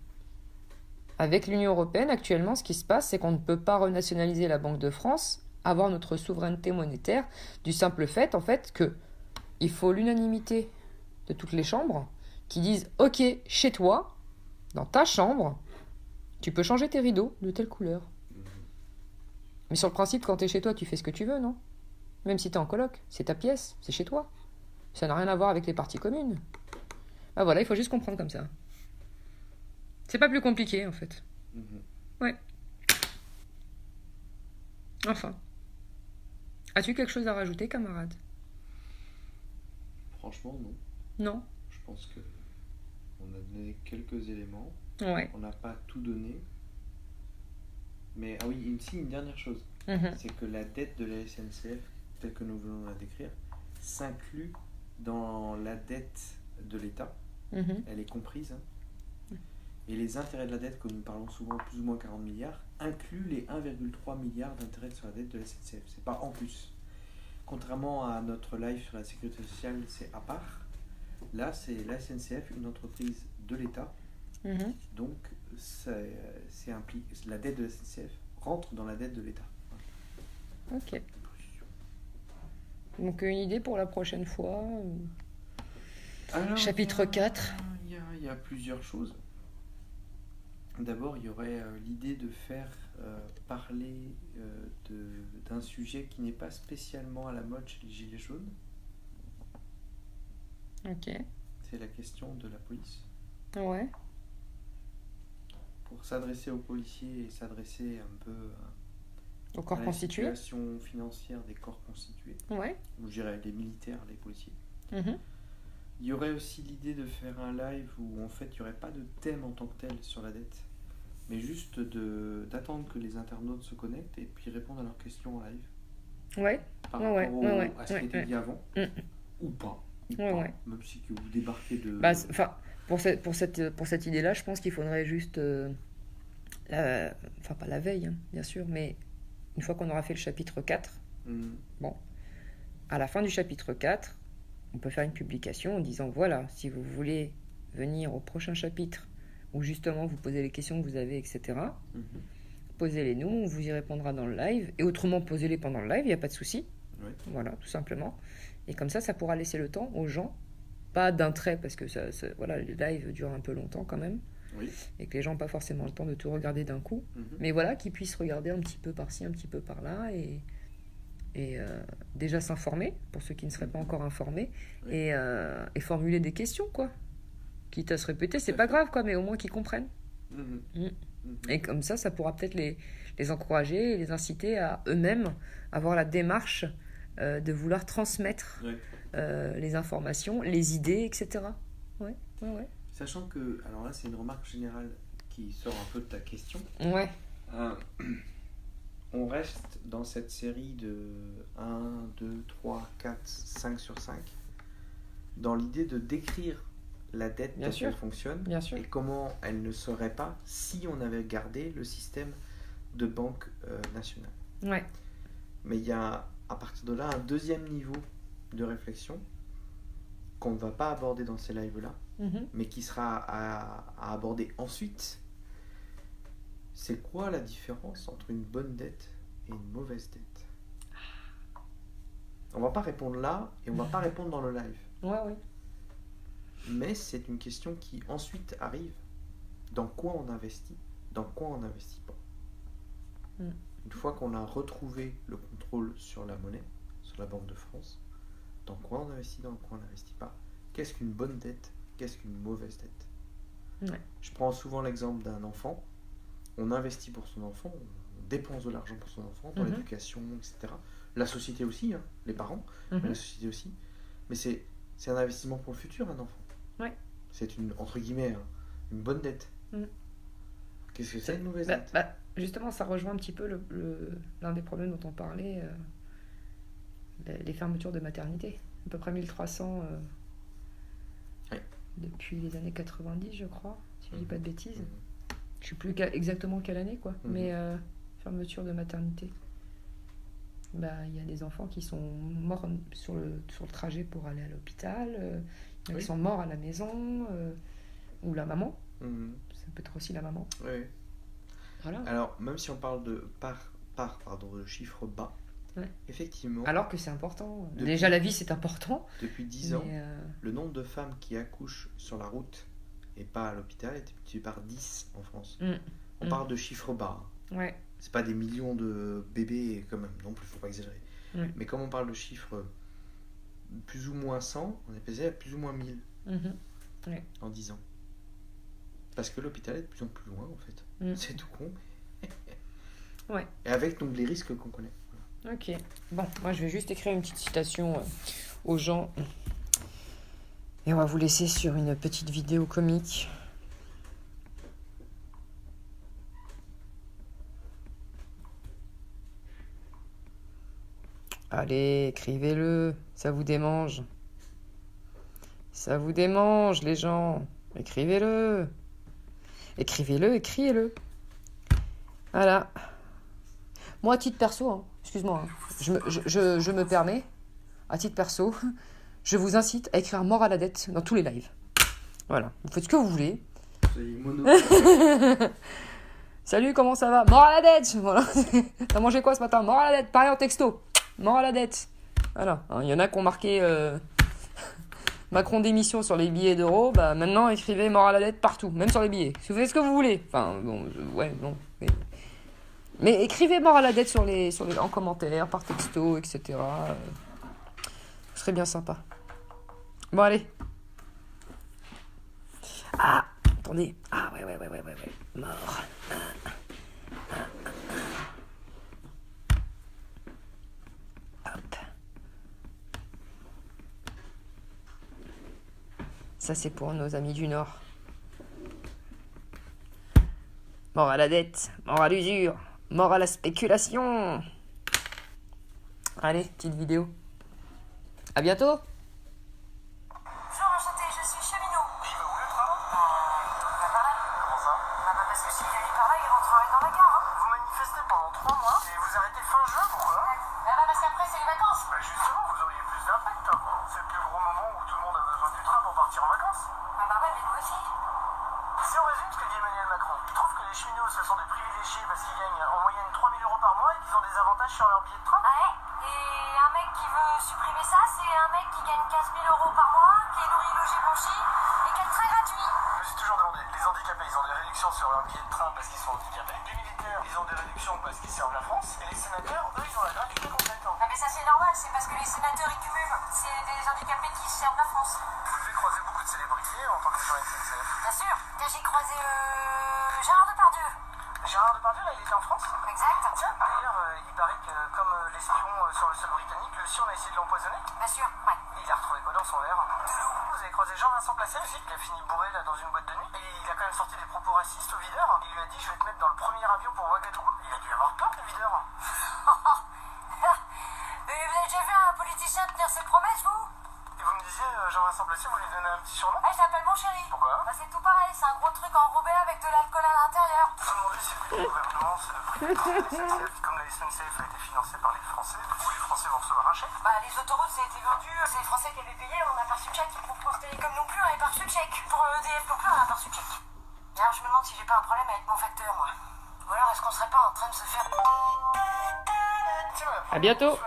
avec l'Union européenne, actuellement, ce qui se passe, c'est qu'on ne peut pas renationaliser la Banque de France, avoir notre souveraineté monétaire, du simple fait, en fait, que il faut l'unanimité de toutes les chambres qui disent « Ok, chez toi, dans ta chambre, tu peux changer tes rideaux de telle couleur. » Mais sur le principe, quand tu es chez toi, tu fais ce que tu veux, non? Même si tu es en coloc, c'est ta pièce, c'est chez toi. Ça n'a rien à voir avec les parties communes. Ah voilà, il faut juste comprendre comme ça. C'est pas plus compliqué, en fait. Ouais. Enfin. As-tu quelque chose à rajouter, camarade? Franchement, non. Non? Je pense que on a donné quelques éléments. Ouais. On n'a pas tout donné. Mais, ah oui, une dernière chose. Mhm. C'est que la dette de la SNCF, telle que nous venons de la décrire, s'inclut dans la dette de l'État. Mhm. Elle est comprise. Et les intérêts de la dette, comme nous parlons souvent, plus ou moins 40 milliards, incluent les 1,3 milliard d'intérêts sur la dette de la SNCF. C'est pas en plus. Contrairement à notre live sur la sécurité sociale, c'est à part. Là, c'est la SNCF, une entreprise de l'État. Mhm. Donc, c'est impliqué. La dette de la SNCF rentre dans la dette de l'État. Ok. Donc une idée pour la prochaine fois. Alors, Chapitre 4. Il y a plusieurs choses. D'abord, il y aurait l'idée de faire parler d'un sujet qui n'est pas spécialement à la mode chez les Gilets jaunes. Ok. C'est la question de la police. Ouais. Pour s'adresser aux policiers et s'adresser un peu Au corps à la constitué. situation financière des corps constitués, Ouais. ou je dirais les militaires, les policiers. Mhm. Il y aurait aussi l'idée de faire un live où en fait il n'y aurait pas de thème en tant que tel sur la dette, mais juste d'attendre que les internautes se connectent et puis répondre à leurs questions en live Ouais. par Ouais, rapport ouais, à ce qui était dit avant, Mm. ou pas. Ouais. Même si que vous débarquez de... Bah, enfin, pour cette idée-là, je pense qu'il faudrait juste, enfin pas la veille, hein, bien sûr, mais une fois qu'on aura fait le chapitre 4, à la fin du chapitre 4, on peut faire une publication en disant voilà, si vous voulez venir au prochain chapitre où justement vous posez les questions que vous avez, etc., posez-les nous, on vous y répondra dans le live, et autrement posez-les pendant le live, il n'y a pas de souci. Ouais. Voilà, tout simplement. Et comme ça pourra laisser le temps aux gens, pas d'un trait, parce que voilà, les lives durent un peu longtemps quand même, Oui. et que les gens n'ont pas forcément le temps de tout regarder d'un coup, mais voilà, qu'ils puissent regarder un petit peu par-ci, un petit peu par-là, et déjà s'informer, pour ceux qui ne seraient pas encore informés, Oui. et formuler des questions, quoi. Quitte à se répéter, c'est pas grave, quoi, mais au moins qu'ils comprennent. Et comme ça pourra peut-être les encourager et les inciter à eux-mêmes avoir la démarche de vouloir transmettre les informations, les idées, etc. Ouais. Sachant que, alors là c'est une remarque générale qui sort un peu de ta question. Ouais. On reste dans cette série de 1, 2, 3, 4, 5 sur 5 dans l'idée de décrire la dette Bien telle sûr. qu'elle fonctionne Bien sûr. et comment elle ne serait pas si on avait gardé le système de banque nationale. Ouais. Mais il y a à partir de là un deuxième niveau de réflexion qu'on ne va pas aborder dans ces lives-là, mais qui sera à aborder ensuite. C'est quoi la différence entre une bonne dette et une mauvaise dette? On va pas répondre là et on va pas répondre dans le live. Ouais. Mais c'est une question qui ensuite arrive. Dans quoi on investit? Dans quoi on n'investit pas? Une fois qu'on a retrouvé le contrôle sur la monnaie, sur la Banque de France, dans quoi on investit, dans quoi on n'investit pas? Qu'est-ce qu'une bonne dette? Qu'est-ce qu'une mauvaise dette? Ouais. Je prends souvent l'exemple d'un enfant. On investit pour son enfant, on dépense de l'argent pour son enfant, pour l'éducation, etc. La société aussi, hein, les parents, mais la société aussi. Mais c'est un investissement pour le futur, un enfant. Ouais. C'est une, entre guillemets, une bonne dette. Qu'est-ce que c'est une mauvaise dette? Justement, ça rejoint un petit peu l'un des problèmes dont on parlait, les fermetures de maternité. À peu près 1300 depuis les années 90, je crois, si je dis pas de bêtises. Je sais plus exactement quelle année, quoi. Mais fermeture de maternité. Il y a des enfants qui sont morts sur le trajet pour aller à l'hôpital, qui sont morts à la maison, ou la maman. Ça peut être aussi la maman. Oui. Voilà. Alors, même si on parle de de chiffres bas, effectivement... Alors que c'est important. Déjà, la vie, c'est important. Depuis 10 ans, le nombre de femmes qui accouchent sur la route et pas à l'hôpital est multiplié par 10 en France. On parle de chiffres bas. Ouais. C'est pas des millions de bébés quand même, non plus, faut pas exagérer. Mais comme on parle de chiffres plus ou moins 100, on est pesé à plus ou moins 1000 en 10 ans. Parce que l'hôpital est de plus en plus loin, en fait. C'est tout con. Et avec donc les risques qu'on connaît. Voilà. Ok. Bon, moi je vais juste écrire une petite citation aux gens. Et on va vous laisser sur une petite vidéo comique. Allez, écrivez-le. Ça vous démange. Ça vous démange, les gens. Écrivez-le. Écrivez-le, écrivez-le. Voilà. Moi, à titre perso, excuse-moi, je me permets, à titre perso, je vous incite à écrire mort à la dette dans tous les lives. Voilà. Vous faites ce que vous voulez. Salut, comment ça va? Mort à la dette. Voilà. T'as mangé quoi ce matin? Mort à la dette. Pareil en texto. Mort à la dette. Voilà. Il y en a qui ont marqué Macron démission sur les billets d'euros. Maintenant, écrivez mort à la dette partout, même sur les billets. Vous faites ce que vous voulez. Enfin, bon, mais écrivez mort à la dette en commentaire, par texto, etc. Ce serait bien sympa. Bon, allez. Ah, attendez. Ah, ouais. Mort. Hop. Ça, c'est pour nos amis du Nord. Mort à la dette, mort à l'usure, mort à la spéculation. Allez, petite vidéo. À bientôt. Bonjour, enchanté, je suis cheminot. Il va où le train? Pareil. Comment ça? Parce que s'il allait par là, il rentrerait dans la gare. Vous manifestez pendant 3 mois et vous arrêtez fin juin, pourquoi? Parce qu'après, c'est les vacances. Justement, vous auriez plus d'impact. C'est le plus gros moment où tout le monde a besoin du train pour partir en vacances. Ouais, mais nous aussi. Si on résume ce que dit Emmanuel Macron, il trouve que les cheminots ce sont des privilégiés parce qu'ils gagnent en moyenne 3 000 € par mois et qu'ils ont des avantages sur leur billet de train. Ouais. Et un mec qui veut supprimer ça, c'est un mec qui gagne 15 000 € par mois, qui est nourri, logé, blanchi et qui a le train gratuit. Je me suis toujours demandé, les handicapés, ils ont des réductions sur leur billet de train parce qu'ils sont handicapés. Les militaires, ils ont des réductions parce qu'ils servent la France. Et les sénateurs, eux, ils ont la gratuité complète. Ah, mais ça, c'est normal, c'est parce que les sénateurs, ils cumulent. C'est des handicapés qui servent la France. Vous devez croiser beaucoup de célébrités en tant que agent SNCF. Bien sûr. J'ai croisé Gérard Depardieu. Gérard Depardieu, là, il était en France. Exact. Tiens, d'ailleurs, il paraît que comme l'espion sur le sol britannique, le sien, on a essayé de l'empoisonner. Bien sûr, ouais. Et Il a retrouvé quoi dans son verre? Vous avez croisé Jean-Vincent Placé aussi? Il a fini bourré là dans une boîte de nuit. Et il a quand même sorti des propos racistes au videur. Il lui a dit je vais te mettre dans le premier avion pour Ouagadougou. Il a dû avoir peur le videur. Vous avez déjà vu un politicien tenir ses promesses, vous? Et vous me disiez, Jean-Vincent Placé, vous lui donnez un petit surnom? Il s'appelle mon chéri. Pourquoi? Bah, c'est tout pareil, c'est un gros truc enrobé avec de l'alcool à l'intérieur. Je me demandais si le but du gouvernement c'est de privatiser la SNCF. Comme la SNCF a été financée par les Français, du coup les Français vont recevoir un chèque. Bah, les autoroutes, ça a été vendu, c'est les Français qui avaient payé, on a pas reçu de chèque. Pour France Télécom non plus, on n'a pas reçu de chèque. Pour EDF non plus, on n'a pas reçu de chèque. Et alors, je me demande si j'ai pas un problème avec mon facteur, moi. Ou alors, est-ce qu'on serait pas en train de se faire... À bientôt.